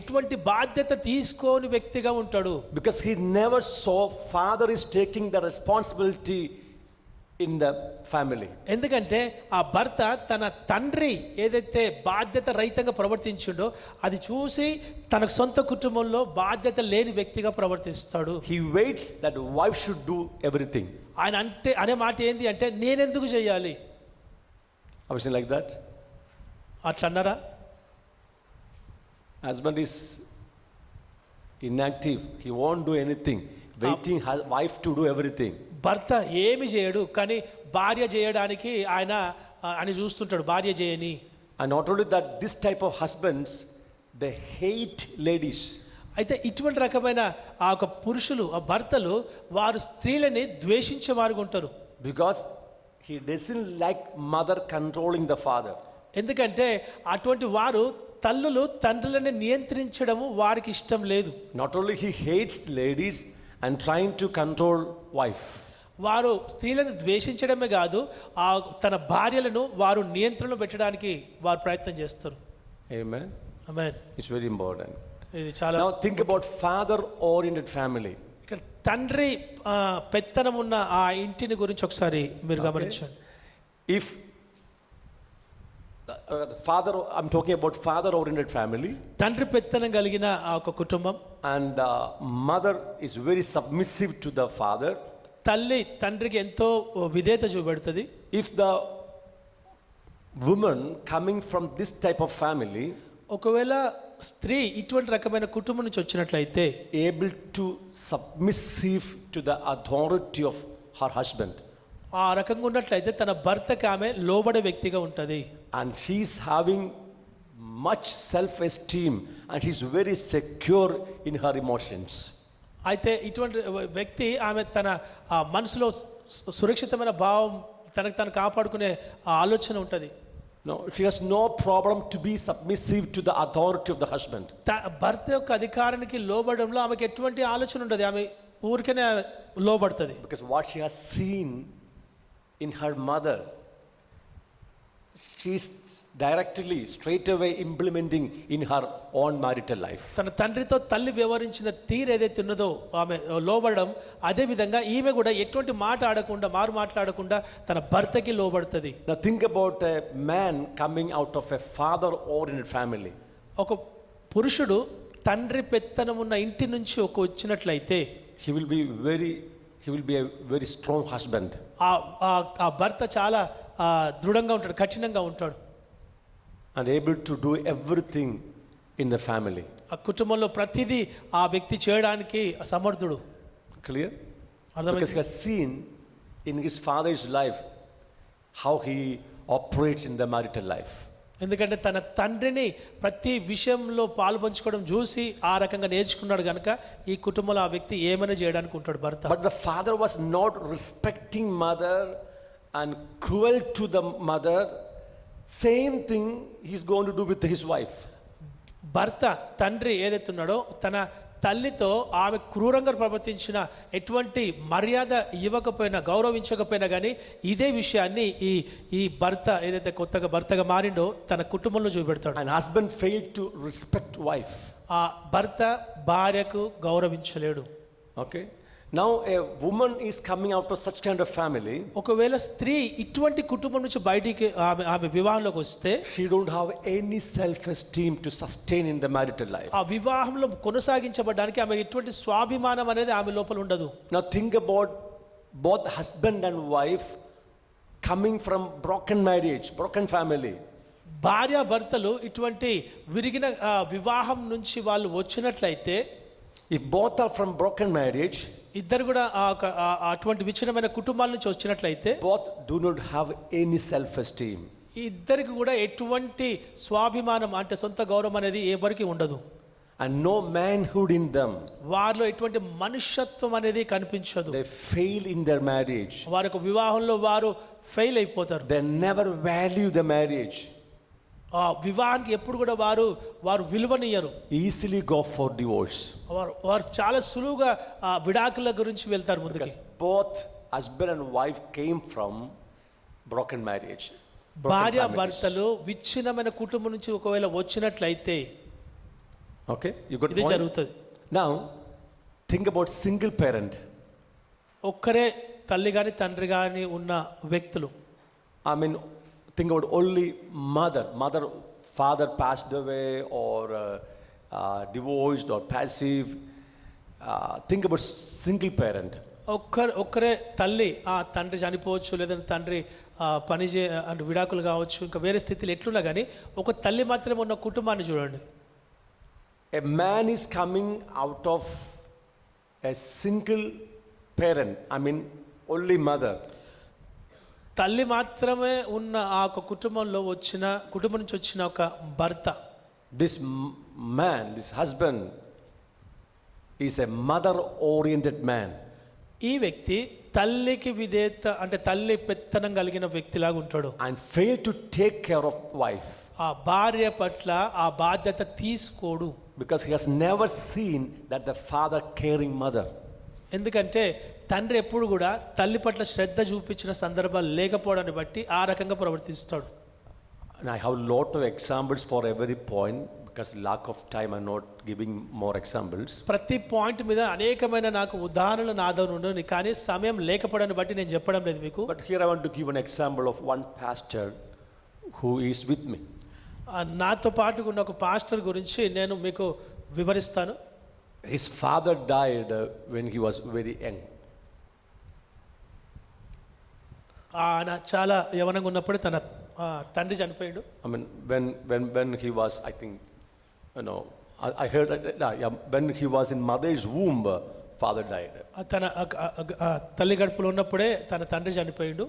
ఎటువంటి బాధ్యత తీసుకోని వ్యక్తిగా ఉంటాడు. Because he never saw father is taking the responsibility in the family. ఎందుకంటే ఆ భర్త తన తండ్రి ఏదైతే బాధ్యత రహితంగా ప్రవర్తించిండో అది చూసి తన సొంత కుటుంబంలో బాధ్యత లేని వ్యక్తిగా ప్రవర్తిస్తాడు. He waits that wife should do everything. ఆయన అనే మాట ఏంది అంటే, నేనెందుకు చేయాలి? Have you seen like that? అట్లా అన్నారా? Husband is inactive, he won't do anything, waiting wife to do everything. భర్త ఏమి చేయడు, కానీ భార్య చేయడానికి ఆయన అని చూస్తుంటాడు, భార్య చేయని. And not only that, this type of husbands, they hate ladies. అయితే ఇటువంటి రకమైన ఆ ఒక పురుషులు, ఆ భర్తలు, వారు స్త్రీలని ద్వేషించే వారుగా ఉంటారు. Because he doesn't like mother controlling the father. ఎందుకంటే అటువంటి వారు తల్లులు తండ్రులని నియంత్రించడము వారికి ఇష్టం లేదు. Not only he hates ladies and trying to control wife. వారు స్త్రీలను ద్వేషించడమే కాదు, ఆ తన భార్యలను వారు నియంత్రణలో పెట్టడానికి వారు ప్రయత్నం చేస్తారు. Amen. Amen. It's very important. ఇది చాలా. Now think about father-oriented family. ఇక్కడ తండ్రి పెత్తనం ఉన్న ఆ ఇంటిని గురించి ఒకసారి మీరు గమనించండి. If father, I'm talking about father-oriented family. తండ్రి పెత్తనం కలిగిన ఆ ఒక కుటుంబం. And the mother is very submissive to the father. తల్లి తండ్రికి ఎంతో విధేయత చూపెడుతుంది. If the woman coming from this type of family, ఒకవేళ స్త్రీ ఇటువంటి రకమైన కుటుంబం నుంచి వచ్చినట్లయితే, able to submissive to the authority of her husband, ఆ రకంగా ఉన్నట్లయితే తన భర్తకి ఆమె లోబడే వ్యక్తిగా ఉంటుంది. and she is having much self-esteem and she is very secure in her emotions. అయితే ఇటువంటి వ్యక్తి ఆమె తన మనసులో సురక్షితమైన భావం, తనకు తను కాపాడుకునే ఆలోచన ఉంటుంది. No, she has no problem to be submissive to the authority of the husband. భర్త యొక్క అధికారానికి లోబడంలో ఆమెకి ఎటువంటి ఆలోచన ఉండదు, ఆమె ఊరికనే లోబడుతుంది. Because what she has seen in her mother, she's directly, straight away implementing in her own marital life. తన తండ్రితో తల్లి వ్యవహరించిన తీరు ఏదైతే ఉన్నదో ఆమె లోబడడం, అదే విధంగా ఈమె కూడా ఎటువంటి మాట ఆడకుండా మారు మాట్లాడకుండా తన భర్తకి లోబడుతుంది. Now think about a man coming out of a father-oriented family. ఒక పురుషుడు తండ్రి పెత్తనం ఉన్న ఇంటి నుంచి వచ్చినట్లయితే He will be a very strong husband. ఆ భర్త చాలా దృఢంగా ఉంటాడు, కఠినంగా ఉంటాడు, And able to do everything in the family. ఆ కుటుంబంలో ప్రతిదీ ఆ వ్యక్తి చేయడానికి సమర్థుడు. Clear? అర్థమైంది? Because he has seen in his father's life how he operates in the marital life. ఎందుకంటే తన తండ్రిని ప్రతి విషయంలో పాల్పంచుకోవడం చూసి ఆ రకంగా నేర్చుకున్నాడు కనుక ఈ కుటుంబంలో ఆ వ్యక్తి ఏమైనా చేయడానికి ఉంటాడు భర్త. But the father was not respecting mother and cruel to the mother. Same thing he's going to do with his wife. భర్త తండ్రి ఏదైతున్నాడో తన తల్లితో ఆమె క్రూరంగా ప్రవర్తించిన ఎటువంటి మర్యాద ఇవ్వకపోయినా గౌరవించకపోయినా కానీ ఇదే విషయాన్ని ఈ భర్త ఏదైతే కొత్తగా భర్తగా మారిండో తన కుటుంబంలో చూపెడతాడు. And husband failed to respect wife. ఆ భర్త భార్యకు గౌరవించలేడు. Okay. Now a woman is coming out of such kind of family. ఒకవేళ స్త్రీ ఇటువంటి కుటుంబం నుంచి బయటికి ఆమె వివాహంలోకి వస్తే She don't have any self-esteem to sustain in the marital life. ఆ వివాహంలో కొనసాగించబడడానికి ఆమె ఎటువంటి స్వాభిమానం అనేది ఆమె లోపల ఉండదు. Now think about both husband and wife coming from broken marriage, broken family. భార్య భర్తలు ఇటువంటి విరిగిన వివాహం నుంచి వాళ్ళు వచ్చినట్లయితే, If both are from broken marriage, ఇద్దరు కూడా అటువంటి విచ్ఛిన్నమైన కుటుంబాల నుంచి వచ్చినట్లయితే both do not have any self-esteem. ఇద్దరికి కూడా ఎటువంటి స్వాభిమానం అంటే సొంత గౌరవం అనేది ఎవరికి ఉండదు. And no manhood in them. వారిలో ఎటువంటి మనుష్యత్వం అనేది కనిపించదు. They fail in their marriage. వారి యొక్క వివాహంలో వారు ఫెయిల్ అయిపోతారు. They never value the marriage. ఆ వివాహానికి ఎప్పుడు కూడా వారు విలువనియ్యరు. Easily go for divorce. వారు చాలా సులువుగా విడాకుల గురించి వెళ్తారు ముందుకి. Because both husband and wife came from broken marriage. భార్య భర్తలు విచ్ఛిన్నమైన కుటుంబం నుంచి ఒకవేళ వచ్చినట్లయితే Okay, you got ఇది point? జరుగుతుంది. Now think about single parent. ఒక్కరే తల్లి కానీ తండ్రి కానీ ఉన్న వ్యక్తులు. I mean, think about only father passed away or divorced or passive. Think about single parent. ఒక్కరే తల్లి తండ్రి చనిపోవచ్చు, లేదంటే తండ్రి పని అంటే విడాకులు కావచ్చు, ఇంకా వేరే స్థితిలో ఎట్లున్నా కానీ ఒక తల్లి మాత్రమే ఉన్న కుటుంబాన్ని చూడండి. A man is coming out of a single parent, I mean only mother. తల్లి మాత్రమే ఉన్న ఆ ఒక కుటుంబం నుంచి వచ్చిన ఒక భర్త. This man, this husband is a mother oriented man. ఈ వ్యక్తి తల్లికి విధేయత అంటే తల్లి పెత్తనం కలిగిన వ్యక్తిలాగా ఉంటాడు. And fail to take care of wife. ఆ భార్య పట్ల ఆ బాధ్యత తీసుకోడు. Because he has never seen that the father caring mother. ఎందుకంటే తండ్రి ఎప్పుడు కూడా తల్లి పట్ల శ్రద్ధ చూపించిన సందర్భాలు లేకపోవడాన్ని బట్టి ఆ రకంగా ప్రవర్తిస్తాడు. And I have a lot of examples for every point. Because lack of time, I'm not giving more examples. ప్రతి పాయింట్ మీద అనేకమైన నాకు ఉదాహరణలు నా దగ్గర ఉండవు, కానీ సమయం లేకపోవడాన్ని బట్టి నేను చెప్పడం లేదు మీకు. But here I want to give an example of one pastor who is with me. నాతో పాటు ఉన్న ఒక పాస్టర్ గురించి నేను మీకు వివరిస్తాను. His father died when he was very young. ఆయన చాలా యవనంగా ఉన్నప్పుడు తన తండ్రి చనిపోయాడు. I mean, when he was, I think, I heard when he was in mother's womb, father died. తన తల్లి గడుపులో ఉన్నప్పుడే తన తండ్రి చనిపోయాడు.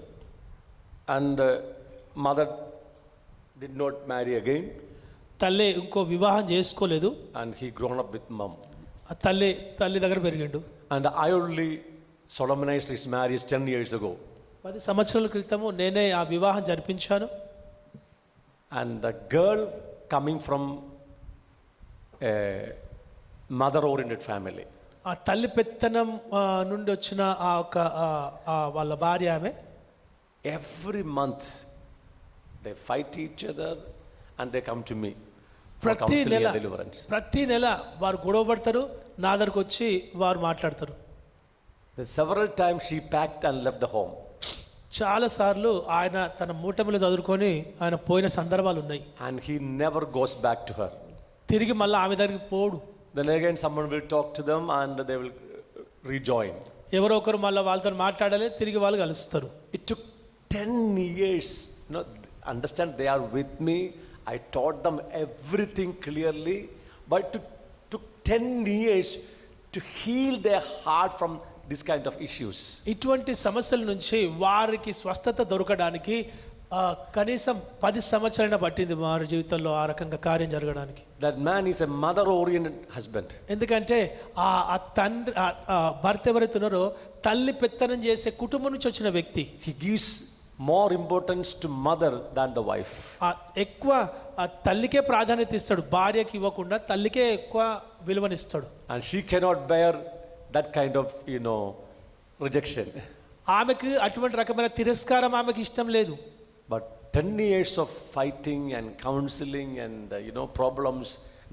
And mother did not marry again. తల్లి ఇంకో వివాహం చేసుకోలేదు. And he grown up with mom. తల్లి దగ్గర పెరిగాడు. And I only solemnized his marriage 10 years ago. 10 సంవత్సరాల క్రితము నేనే ఆ వివాహం జరిపించాను. And the girl coming from a mother-oriented family. ఆ తల్లి పెత్తనం నుండి వచ్చిన వాళ్ళ భార్య ఆమె. every month they fight each other and they come to me for ప్రతి counseling నెల and deliverance. ప్రతి నెల వారు గొడవ పడతారు, నా దగ్గరకు వచ్చి వారు మాట్లాడతారు. Then several times she packed and left the home. చాలాసార్లు ఆయన తన మూటములు చదువుకొని ఆయన పోయిన సందర్భాలు ఉన్నాయి. And he never goes back to her. తిరిగి మళ్ళీ ఆమె దగ్గరికి పోడు. Then again someone will talk to them and they will rejoin. ఎవరో ఒకరు మళ్ళీ వాళ్ళతో మాట్లాడాలి, తిరిగి వాళ్ళు కలుస్తారు. It took 10 years. Understand, they are with me. I taught them everything clearly. But it took 10 years to heal their heart from this kind of issues. ఇటువంటి సమస్యల నుంచి వారికి స్వస్థత దొరకడానికి కనీసం 10 సంవత్సరాలు పట్టింది వారి జీవితంలో ఆ రకంగా కార్యం జరగడానికి. That man is a mother-oriented husband. ఎందుకంటే ఆ తండ్రి భర్త ఎవరైతే ఉన్నారో తల్లి పెత్తనం చేసే కుటుంబం నుంచి వచ్చిన వ్యక్తి. He gives more importance to mother than the wife. ఎక్కువ తల్లికే ప్రాధాన్యత ఇస్తాడు, భార్యకి ఇవ్వకుండా తల్లికే ఎక్కువ విలువనిస్తాడు. And she cannot bear that kind of rejection. ఆమెకు అటువంటి రకమైన తిరస్కారం ఆమెకి ఇష్టం లేదు. But 10 years of fighting and counseling and problems,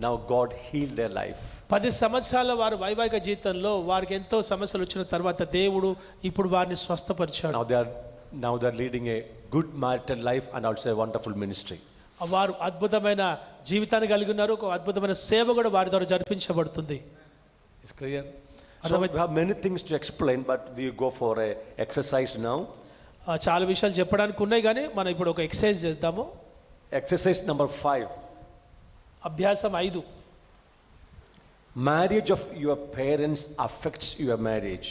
now God healed their life. 10 సంవత్సరాల వారి వైవాహిక జీవితంలో వారికి ఎంతో సమస్యలు వచ్చిన తర్వాత దేవుడు ఇప్పుడు వారిని స్వస్థపరిచాడు. Now they are leading a good marital life and also a wonderful ministry. వారు అద్భుతమైన జీవితాన్ని కలిగి ఉన్నారు, ఒక అద్భుతమైన సేవ కూడా వారి ద్వారా జరిపించబడుతుంది. It's clear. So we have many things to explain, but we go for a exercise now. చాలా విషయాలు చెప్పడానికి ఉన్నాయి కానీ మనం ఇప్పుడు ఒక ఎక్సర్సైజ్ చేద్దాము. Exercise number 5. అభ్యాసం 5. Marriage of your parents affects your marriage.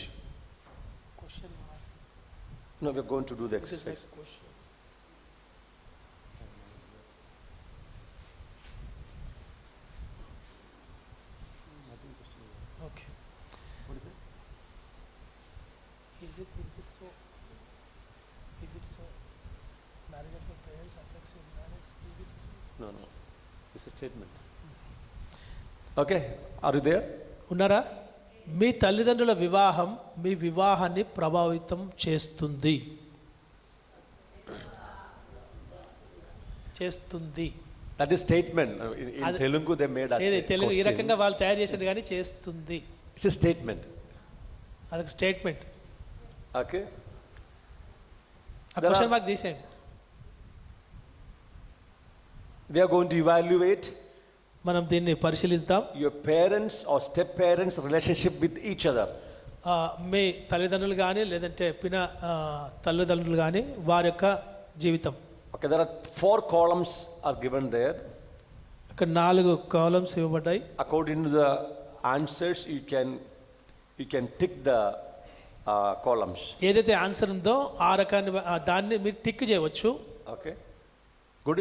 No, we are going to do the exercise. Okay. What is it? Is it so? Is it so? Marriage of your parents affects your marriage. Is it so? No. It's a statement. Okay, are you there? ఉన్నారా? మీ తల్లిదండ్రుల వివాహం మీ వివాహాన్ని ప్రభావితం చేస్తుంది. That is statement. In Telugu they made us a Telugu ఈ question. రకంగా వాళ్ళు తయారు చేసేది కానీ చేస్తుంది. It's a statement. అదొక స్టేట్మెంట్. Okay. ఆ క్వశ్చన్ మార్క్ తీసేయండి. We are going to evaluate మనం దీన్ని పరిశీలిద్దాం. your parents or step parents relationship with each other. మీ తల్లిదండ్రులు కానీ లేదంటే తల్లిదండ్రులు కానీ వారి యొక్క జీవితం. Okay, there are 4 columns are given there. ఇక్కడ 4 కాలమ్స్ ఇవ్వబడ్డాయి. According to the answers you can tick the columns. ఏదైతే ఆన్సర్ ఉందో ఆ రకాన్ని దాన్ని మీరు టిక్ చేయవచ్చు. Okay, good.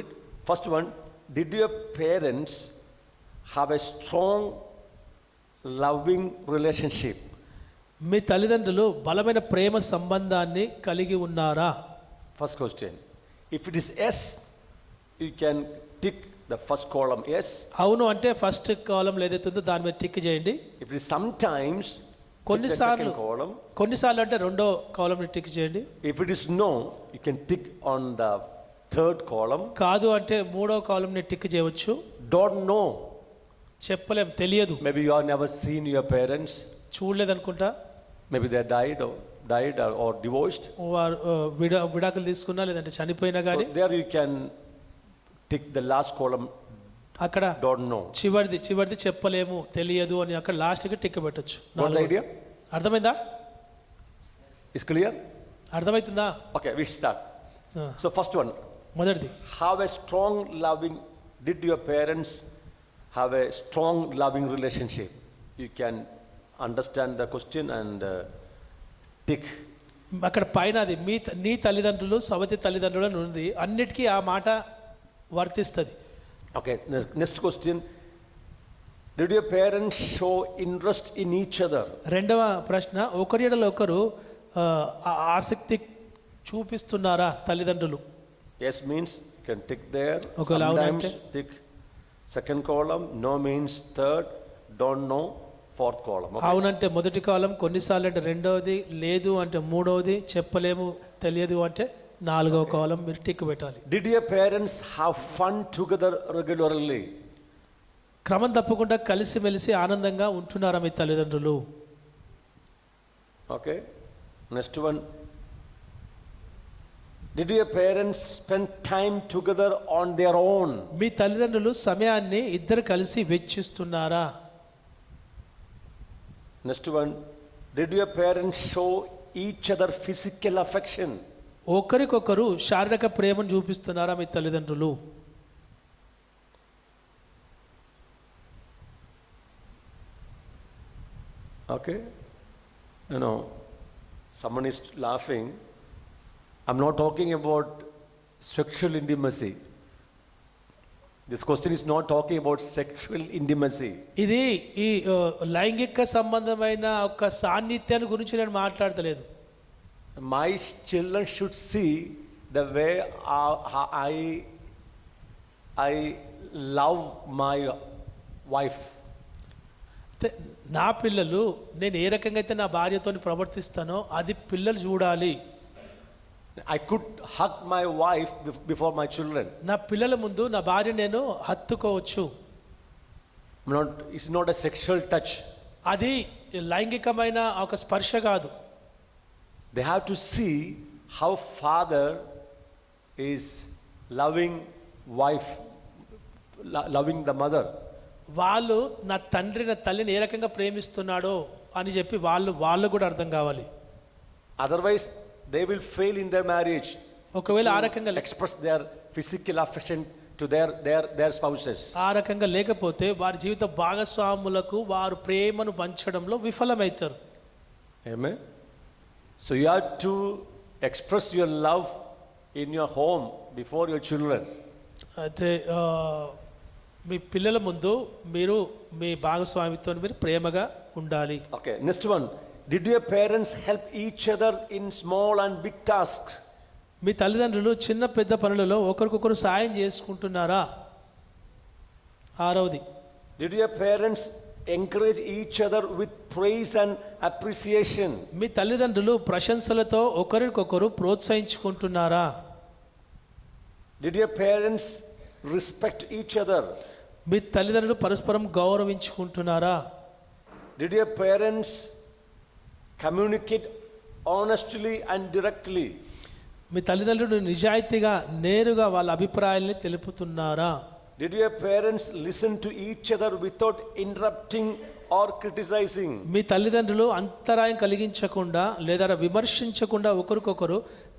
First one, did your parents have a strong loving relationship? మీ తల్లిదండ్రులు బలమైన ప్రేమ సంబంధాన్ని కలిగి ఉన్నారా? First question. If it is yes, you can tick the first column yes. అవును అంటే ఫస్ట్ కాలం ఏదైతే ఉందో దాని మీద టిక్ చేయండి. If it is sometimes, tick the second column. కొన్నిసార్లు అంటే రెండో కాలం టిక్ చేయండి. If it is no, you can tick on the third column. కాదు అంటే మూడో కాలం ని టిక్ చేయవచ్చు. Don't know. చెప్పలేం, తెలియదు. Maybe you have never seen your parents. చూడలేదనుకుంటా. Maybe they died or divorced. వారు విడాకులు తీసుకున్నా లేదంటే చనిపోయినా కానీ So there you can tick the last column. అక్కడ Don't know. చివరిది చెప్పలేము, తెలియదు అని అక్కడ లాస్ట్కి టిక్ పెట్టచ్చు. Got the idea? అర్థమైందా? Is clear? అర్థమవుతుందా? Okay, we start. So first one. మొదటిది, did your parents have a strong loving relationship? You can understand the question and tick. అక్కడ పైన అది నీ తల్లిదండ్రులు సవతి తల్లిదండ్రులు అని ఉంది, అన్నిటికీ ఆ మాట వర్తిస్తుంది. Okay, next question. Did your parents show interest in each other? రెండవ ప్రశ్న, ఒకరి ఎడల ఒకరు ఆసక్తి చూపిస్తున్నారా తల్లిదండ్రులు? Yes means you can tick there. ఒకవేళ Sometimes అవునంటే tick second column. No means third. Don't know fourth column. Okay? అవునంటే మొదటి కాలం, కొన్నిసార్లు అంటే రెండవది, లేదు అంటే మూడవది, చెప్పలేము తెలియదు అంటే నాలుగవ కాలం మీరు టిక్ పెట్టాలి. Did your parents have fun together regularly? క్రమం తప్పకుండా కలిసిమెలిసి ఆనందంగా ఉంటున్నారా మీ తల్లిదండ్రులు? Okay. Next one. Did your parents spend time together on their own? మీ తల్లిదండ్రులు సమయాన్ని ఇద్దరు కలిసి వెచ్చిస్తున్నారా? Next one. Did your parents show each other physical affection? ఒకరికొకరు శారీరక ప్రేమను చూపిస్తున్నారా మీ తల్లిదండ్రులు? Okay. You know, someone is laughing. I'm not talking about sexual intimacy. This question is not talking about sexual intimacy. ఇది ఈ లైంగిక సంబంధమైన ఒక సాన్నిధ్యాన్ని గురించి నేను మాట్లాడతలేదు. My children should see the way I love my wife. నా పిల్లలు నేను ఏ రకంగా అయితే నా భార్యతో ప్రవర్తిస్తానో అది పిల్లలు చూడాలి. I could hug my wife before my children. నా పిల్లల ముందు నా భార్య నేను హత్తుకోవచ్చు. It's not a sexual touch. అది లైంగికమైన ఒక స్పర్శ కాదు. They have to see how father is loving wife, loving the mother. వాళ్ళు నా తండ్రి నా తల్లిని ఏ రకంగా ప్రేమిస్తున్నాడో అని చెప్పి వాళ్ళు కూడా అర్థం కావాలి. Otherwise they will fail in their marriage. ఒకవేళ ఆ రకంగా express their physical affection to their spouses. ఆ రకంగా లేకపోతే వారి జీవిత భాగస్వాములకు వారు ప్రేమను పంచడంలో విఫలమవుతారు. Amen. So you have to express your love in your home before your children. అయితే మీ పిల్లల ముందు మీరు మీ భాగస్వామితో మీరు ప్రేమగా ఉండాలి. Okay, next one. Did your parents help each other in small and big tasks? మీ తల్లిదండ్రులు చిన్న పెద్ద పనులలో ఒకరికొకరు సాయం చేసుకుంటున్నారా? ఆరవది. Did your parents encourage each other with praise and appreciation? మీ తల్లిదండ్రులు ప్రశంసలతో ఒకరికొకరు ప్రోత్సహించుకుంటున్నారా? Did your parents respect each other? మీ తల్లిదండ్రులు పరస్పరం గౌరవించుకుంటున్నారా? Did your parents communicate honestly and directly? మీ తల్లిదండ్రులు నిజాయితీగా నేరుగా వాళ్ళ అభిప్రాయాల్ని తెలుపుతున్నారా? Did your parents listen to each other without interrupting or criticizing? మీ తల్లిదండ్రులు అంతరాయం కలిగించకుండా లేదా విమర్శించకుండా ఒకరికొకరు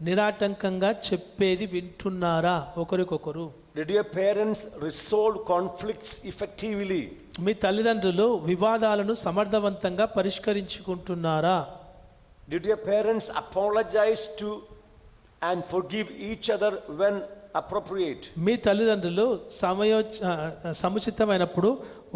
నిరాటంకంగా చెప్పేది వింటున్నారా ఒకరికొకరు? Did your parents resolve conflicts effectively? మీ తల్లిదండ్రులు వివాదాలను సమర్థవంతంగా పరిష్కరించుకుంటున్నారా? Did your parents apologize to and forgive each other when appropriate? మీ తల్లిదండ్రులు సముచితమైనప్పుడు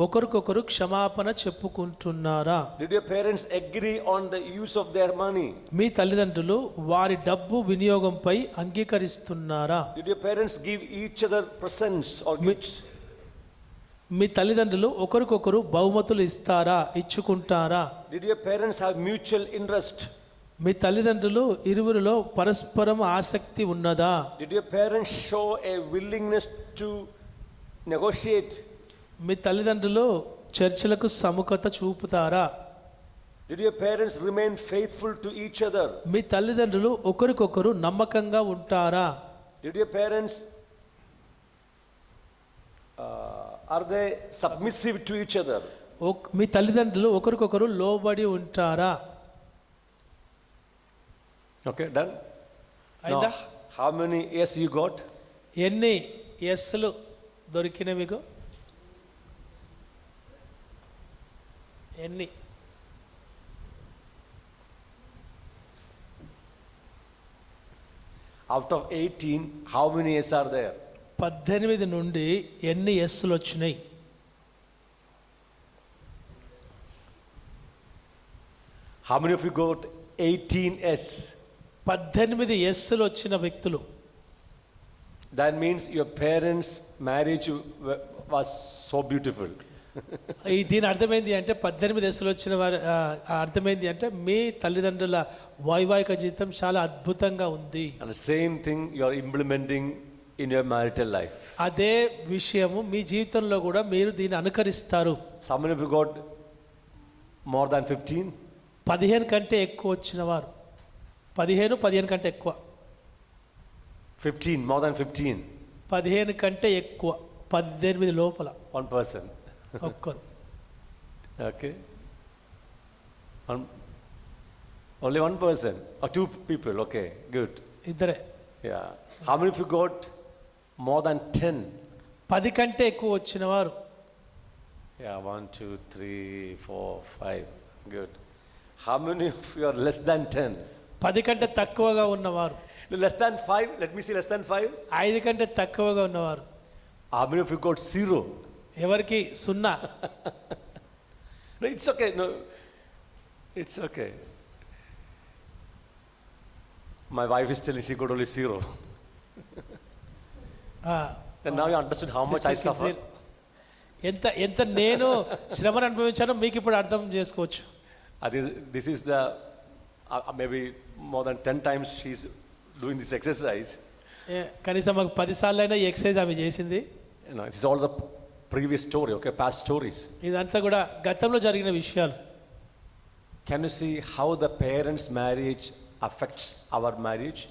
ఒకరికొకరు క్షమాపణ చెప్పుకుంటున్నారా? Did your parents agree on the use of their money? మీ తల్లిదండ్రులు వారి డబ్బు వినియోగంపై అంగీకరిస్తున్నారా? Did your parents give each other presents or gifts? మీ తల్లిదండ్రులు ఒకరికొకరు బహుమతులు ఇస్తారా, ఇచ్చుకుంటారా? Did your parents have mutual interest? మీ తల్లిదండ్రులు ఇరువురిలో పరస్పరం ఆసక్తి ఉన్నదా? Did your parents show a willingness to negotiate? మీ తల్లిదండ్రులు చర్చలకు సముఖత చూపుతారా? Did your parents remain faithful to each other? మీ తల్లిదండ్రులు ఒకరికొకరు నమ్మకంగా ఉంటారా? Did your parents are they submissive to each other? మీ తల్లిదండ్రులు ఒకరికొకరు లోబడి ఉంటారా? Okay, done. అయిందా? Now, how many yes you got? ఎన్ని ఎస్లు దొరికినాయి మీకు? ఎన్ని? Out of 18, how many yes are there? 18 నుండి ఎన్ని ఎస్లు వచ్చినాయి? How many of you got 18s? 18 ఎస్లు వచ్చిన వ్యక్తులు. That means your parents' marriage was so beautiful. దీని అర్థమైంది అంటే 18 దశలు వచ్చిన వారి అర్థమైంది అంటే మీ తల్లిదండ్రుల వైవాహిక జీవితం చాలా అద్భుతంగా ఉంది. And the same thing you are implementing in your marital life. అదే విషయము మీ జీవితంలో కూడా మీరు దీన్ని అనుకరిస్తారు. Some of you got more than 15. 15 కంటే ఎక్కువ వచ్చిన వారు 15 కంటే ఎక్కువ 15, more than 15. 15 కంటే ఎక్కువ 18 లోపల One person. ఒక్కరు. Okay. Only one person or two people. Okay, good. ఇద్దరే. Yeah. How many of you got more than 10? 10 కంటే ఎక్కువ వచ్చిన వారు. Yeah, 1, 2, 3, 4, 5. Good. How many of you are less than 10? 10 కంటే తక్కువగా ఉన్నవారు. Less than 5? Let me see, less than 5. 5 కంటే తక్కువగా ఉన్నవారు. How many of you got 0? ఎవరికి 0? No, it's okay. No, it's okay. My wife is telling she got only 0. And now you understood how much I suffer. ఎంత నేను శ్రమను అనుభవించానో మీకు ఇప్పుడు అర్థం చేసుకోవచ్చు. This is the maybe more than 10 times she's doing this exercise. కనీసం మాకు 10 సార్లైనా ఈ ఎక్సర్సైజ్ ఆమె చేసింది. You know, this is all the previous story, okay, past stories. ఇదంతా కూడా గతంలో జరిగిన విషయాలు. Can you see how the parents' marriage affects our marriage?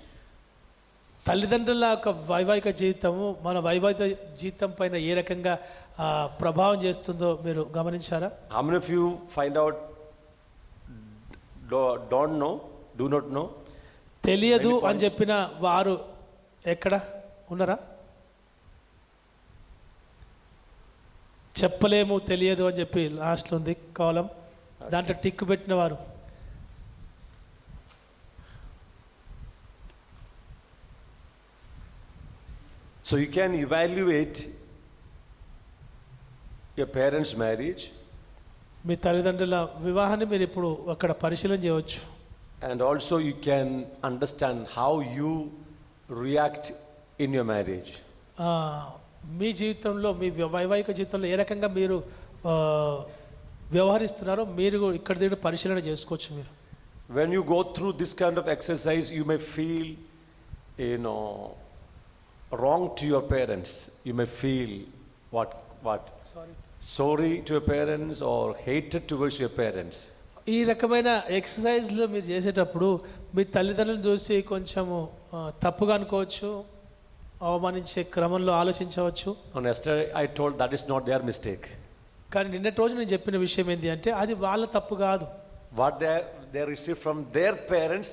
తల్లిదండ్రుల యొక్క వైవాహిక జీవితము మన వైవాహిక జీవితం పైన ఏ రకంగా ప్రభావం చేస్తుందో మీరు గమనించారా? How many of you find out do not know? తెలియదు అని చెప్పిన వారు ఎక్కడ ఉన్నారా? చెప్పలేము తెలియదు అని చెప్పి లాస్ట్లో ఉంది కాలం, దాంట్లో టిక్ పెట్టిన వారు. So you can evaluate your parents' marriage. మీ తల్లిదండ్రుల వివాహాన్ని మీరు ఇప్పుడు అక్కడ పరిశీలన చేయవచ్చు. And also you can understand how you react in your marriage. మీ జీవితంలో మీ వైవాహిక జీవితంలో ఏ రకంగా మీరు వ్యవహరిస్తున్నారో మీరు ఇక్కడ దగ్గర పరిశీలన చేసుకోవచ్చు. మీరు When you go through this kind of exercise, you may feel, wrong to your parents. You may feel what? Sorry to your parents or hatred towards your parents. ఈ రకమైన ఎక్సర్సైజ్లో మీరు చేసేటప్పుడు మీ తల్లిదండ్రులను చూసి కొంచెము తప్పుగా అనుకోవచ్చు, అవమానించే క్రమంలో ఆలోచించవచ్చు. On yesterday I told that is not their mistake. కానీ నిన్నటి రోజు నేను చెప్పిన విషయం ఏంటి అంటే అది వాళ్ళ తప్పు కాదు. What they received from their parents,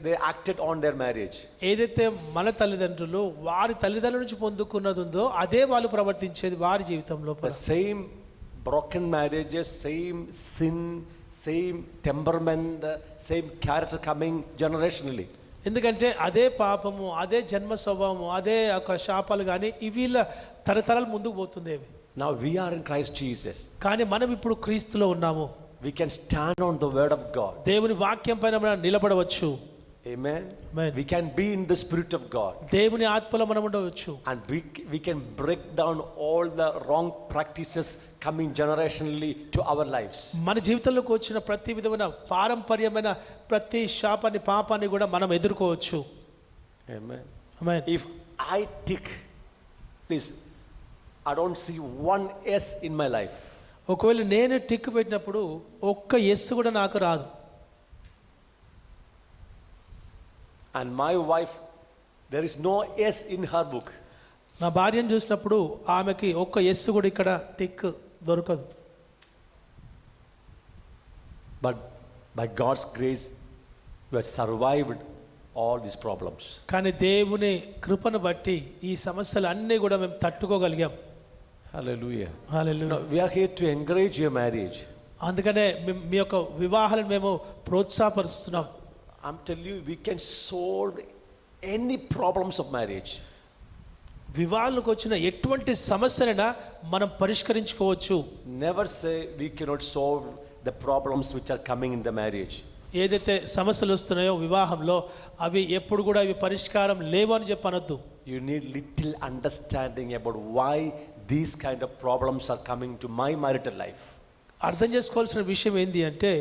they acted on their marriage. ఏదైతే మన తల్లిదండ్రులు వారి తల్లిదండ్రుల నుంచి పొందుకున్నది ఉందో అదే వాళ్ళు ప్రవర్తించేది వారి జీవితంలో. The same broken marriages, same sin, same temperament, same character coming generationally. ఎందుకంటే అదే పాపము, అదే జన్మ స్వభావము, అదే ఒక శాపాలు కానీ ఇవి తరతరాలు ముందుకు పోతుందేవి. Now we are in Christ Jesus. కానీ మనం ఇప్పుడు క్రీస్తులో ఉన్నాము. We can stand on the word of God. దేవుని వాక్యం పైన మనం నిలబడవచ్చు. Amen. Amen. We can be in the spirit of God. దేవుని ఆత్మలో మనం ఉండవచ్చు. And we can break down all the wrong practices coming generationally to our lives. మన జీవితంలోకి వచ్చిన ప్రతి విధమైన పారంపర్యమైన ప్రతి శాపాన్ని పాపాన్ని కూడా మనం ఎదుర్కోవచ్చు. Amen. Amen. If I tick this, I don't see one S in my life. ఒకవేళ నేను టిక్ పెట్టినప్పుడు ఒక్క ఎస్ కూడా నాకు రాదు. And my wife, there is no S in her book. నా భార్యను చూసినప్పుడు ఆమెకి ఒక్క ఎస్ కూడా ఇక్కడ టిక్ దొరకదు. But by God's grace, you have survived all these problems. కానీ దేవుని కృపను బట్టి ఈ సమస్యలు అన్నీ కూడా మేము తట్టుకోగలిగాం. Hallelujah. Hallelujah. No, we are here to encourage your marriage. అందుకనే మీ యొక్క వివాహాలను మేము ప్రోత్సాహపరుస్తున్నాం. I'm telling you, we can solve any problems of marriage. వివాహాలకు వచ్చిన ఎటువంటి సమస్యలైనా మనం పరిష్కరించుకోవచ్చు. Never say we cannot solve the problems which are coming in the marriage. ఏదైతే సమస్యలు వస్తున్నాయో వివాహంలో అవి ఎప్పుడు కూడా ఇవి పరిష్కారం లేవు అని చెప్పనొద్దు. You need little understanding about why these kind of problems are coming to my marital life. అర్థం చేసుకోవాల్సిన విషయం ఏంటి అంటే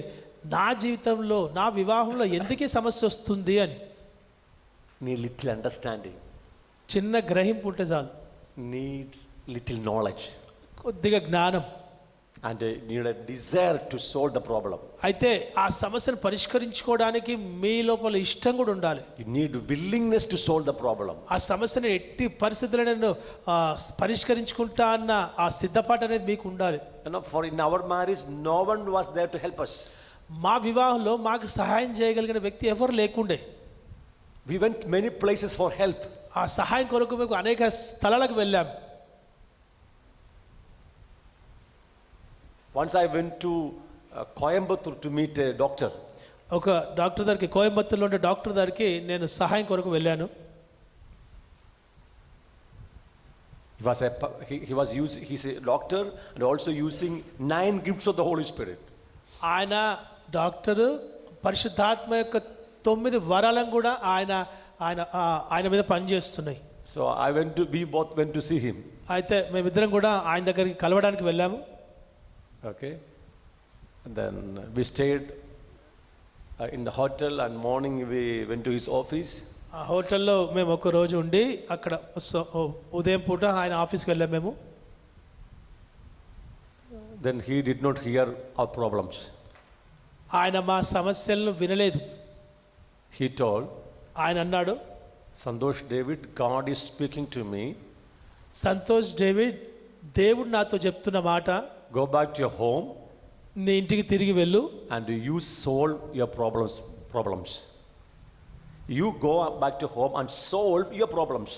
నా జీవితంలో నా వివాహంలో ఎందుకీ సమస్య వస్తుంది అని Need little understanding. చిన్న గ్రహింపు ఉంటే చాలు. Needs little knowledge. కొద్దిగా జ్ఞానం. And need a desire to solve the problem. అయితే ఆ సమస్యను పరిష్కరించుకోవడానికి మీ లోపల ఇష్టం కూడా ఉండాలి. You need willingness to solve the problem. ఆ సమస్యను ఎట్టి పరిస్థితుల్లో నేను పరిష్కరించుకుంటా అన్న ఆ సిద్ధపాటు అనేది మీకు ఉండాలి. For in our marriage, no one was there to help us. మా వివాహంలో మాకు సహాయం చేయగలిగిన వ్యక్తి ఎవరు లేకుండే. We went many places for help. ఆ సహాయం కొరకు మేము అనేక స్థలాలకు వెళ్ళాం. Once I went to Coimbatore to meet a doctor. ఒక డాక్టర్ దగ్గరికి, కోయంబత్తూరులో ఉండే డాక్టర్ దగ్గరికి నేను సహాయం కొరకు వెళ్ళాను. He's a doctor and also using 9 gifts of the Holy Spirit. ఆయన డాక్టరు, పరిశుద్ధాత్మ యొక్క 9 వరాలను కూడా ఆయన మీద పనిచేస్తున్నాయి. So we both went to see him. అయితే మేమిద్దరం కూడా ఆయన దగ్గరికి కలవడానికి వెళ్ళాము. Okay. And then we stayed in the hotel and morning we went to his office. ఆ హోటల్లో మేము ఒక రోజు ఉండి అక్కడ ఉదయం పూట ఆయన ఆఫీస్కి వెళ్ళాము మేము. Then he did not hear our problems. ఆయన మా సమస్యలను వినలేదు. He told, ఆయన అన్నాడు, Santosh David, God is speaking to me. Santosh David, దేవుడు నాతో చెప్తున్న మాట, Go back to your home నీ ఇంటికి తిరిగి వెళ్ళు and you solve your problems. You go back to home and solve your problems.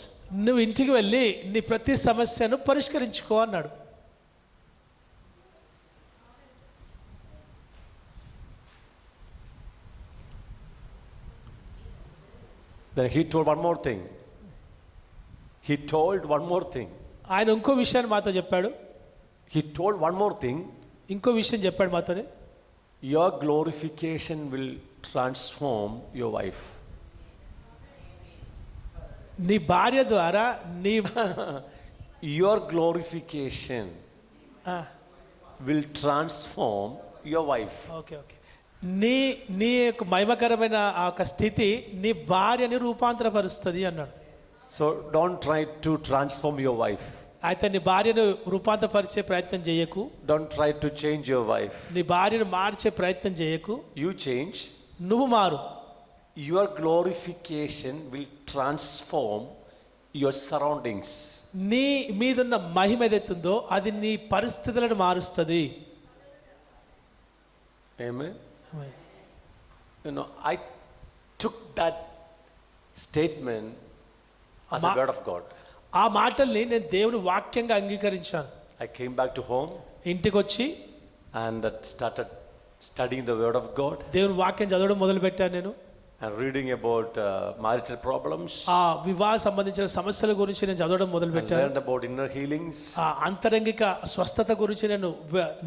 నువ్వు ఇంటికి వెళ్ళి నీ ప్రతి సమస్యను పరిష్కరించుకో అన్నాడు. Then he told one more thing. ఆయన ఇంకో విషయాన్ని మాతో చెప్పాడు. He told one more thing. ఇంకో విషయం చెప్పాడు మాతోనే. Your glorification will transform your wife. నీ భార్య ద్వారా నీ Your glorification will transform your wife. Okay. నీ యొక్క మహిమకరమైన ఆ యొక్క స్థితి నీ భార్యని రూపాంతరపరుస్తుంది అన్నాడు. So don't try to transform your wife. అయితే నీ భార్యను రూపాంతరపరిచే ప్రయత్నం చేయకు. Don't try to change your wife. నీ భార్యను మార్చే ప్రయత్నం చేయకు. You change. నువ్వు మారు. Your glorification will transform your surroundings. నీ మీదున్న మహిమ ఏదైతుందో అది నీ పరిస్థితులను మారుస్తుంది. Amen. I took that statement as a word of God. ఆ మాటల్ని నేను దేవుని వాక్యంగా అంగీకరించాను. I came back to home. ఇంటికి వచ్చి and started studying the word of God. దేవుని వాక్యం చదవడం మొదలు పెట్టాను నేను. And reading about marital problems. ఆ వివాహ సంబంధించిన సమస్యల గురించి నేను చదవడం మొదలు పెట్టాను. Learned about inner healings. ఆ అంతరంగిక స్వస్థత గురించి నేను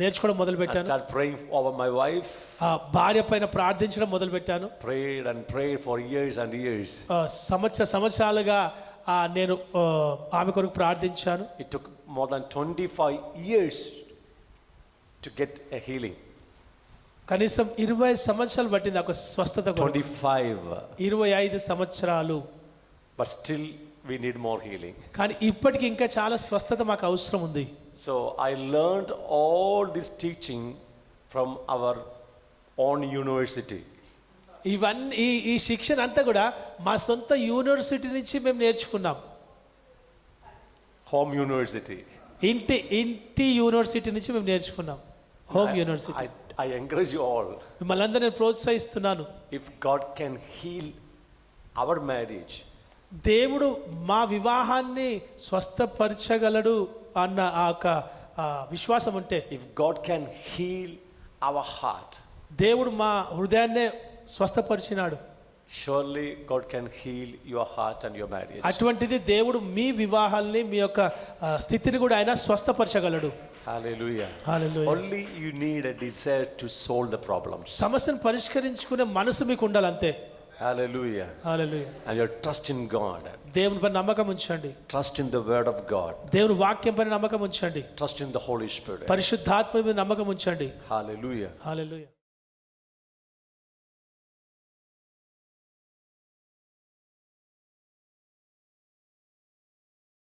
నేర్చుకోవడం మొదలు పెట్టాను. I started praying over my wife. ఆ భార్య పైన ప్రార్థించడం మొదలు పెట్టాను. Prayed for years and years. సంవత్సరాలుగా నేను ఆమె కొరకు ప్రార్థించాను. It took more than 25 years to get a healing. కనీసం 20 సంవత్సరాలు పట్టింది ఒక స్వస్థత కొరకు. 25 సంవత్సరాలు. But still we need more healing. కానీ ఇప్పటికి ఇంకా చాలా స్వస్థత మాకు అవసరం ఉంది. So I learned all this teaching from our own university. ఇవన్నీ ఈ శిక్షణ అంతా కూడా మా సొంత యూనివర్సిటీ నుంచి మేము నేర్చుకున్నాం. Home university. ఇంటి యూనివర్సిటీ నుంచి మేము నేర్చుకున్నాం. Home university. I encourage you all. మిమ్మల్ని అందరినీ నేను ప్రోత్సహిస్తున్నాను. If God can heal our marriage, దేవుడు మా వివాహాన్ని స్వస్థపరచగలడు అన్న ఆ విశ్వాసం ఉంటే, if God can heal our heart, దేవుడు మా హృదయాన్నే స్వస్థపరిచినాడు, surely God can heal your heart and your marriage. అటువంటిది దేవుడు మీ వివాహాల్ని మీ యొక్క స్థితిని కూడా ఆయన స్వస్థపరచగలడు. Hallelujah. Hallelujah. Only you need a desire to solve the problems. సమస్యను పరిష్కరించుకునే మనసు మీకు ఉండాలి అంతే. Hallelujah. Hallelujah. And your trust in God. దేవుని పై నమ్మకం ఉంచండి. Trust in the word of God. దేవుని వాక్యం పై నమ్మకం ఉంచండి. Trust in the Holy Spirit. పరిశుద్ధాత్మ మీద నమ్మకం ఉంచండి. Hallelujah. హల్లెలూయా.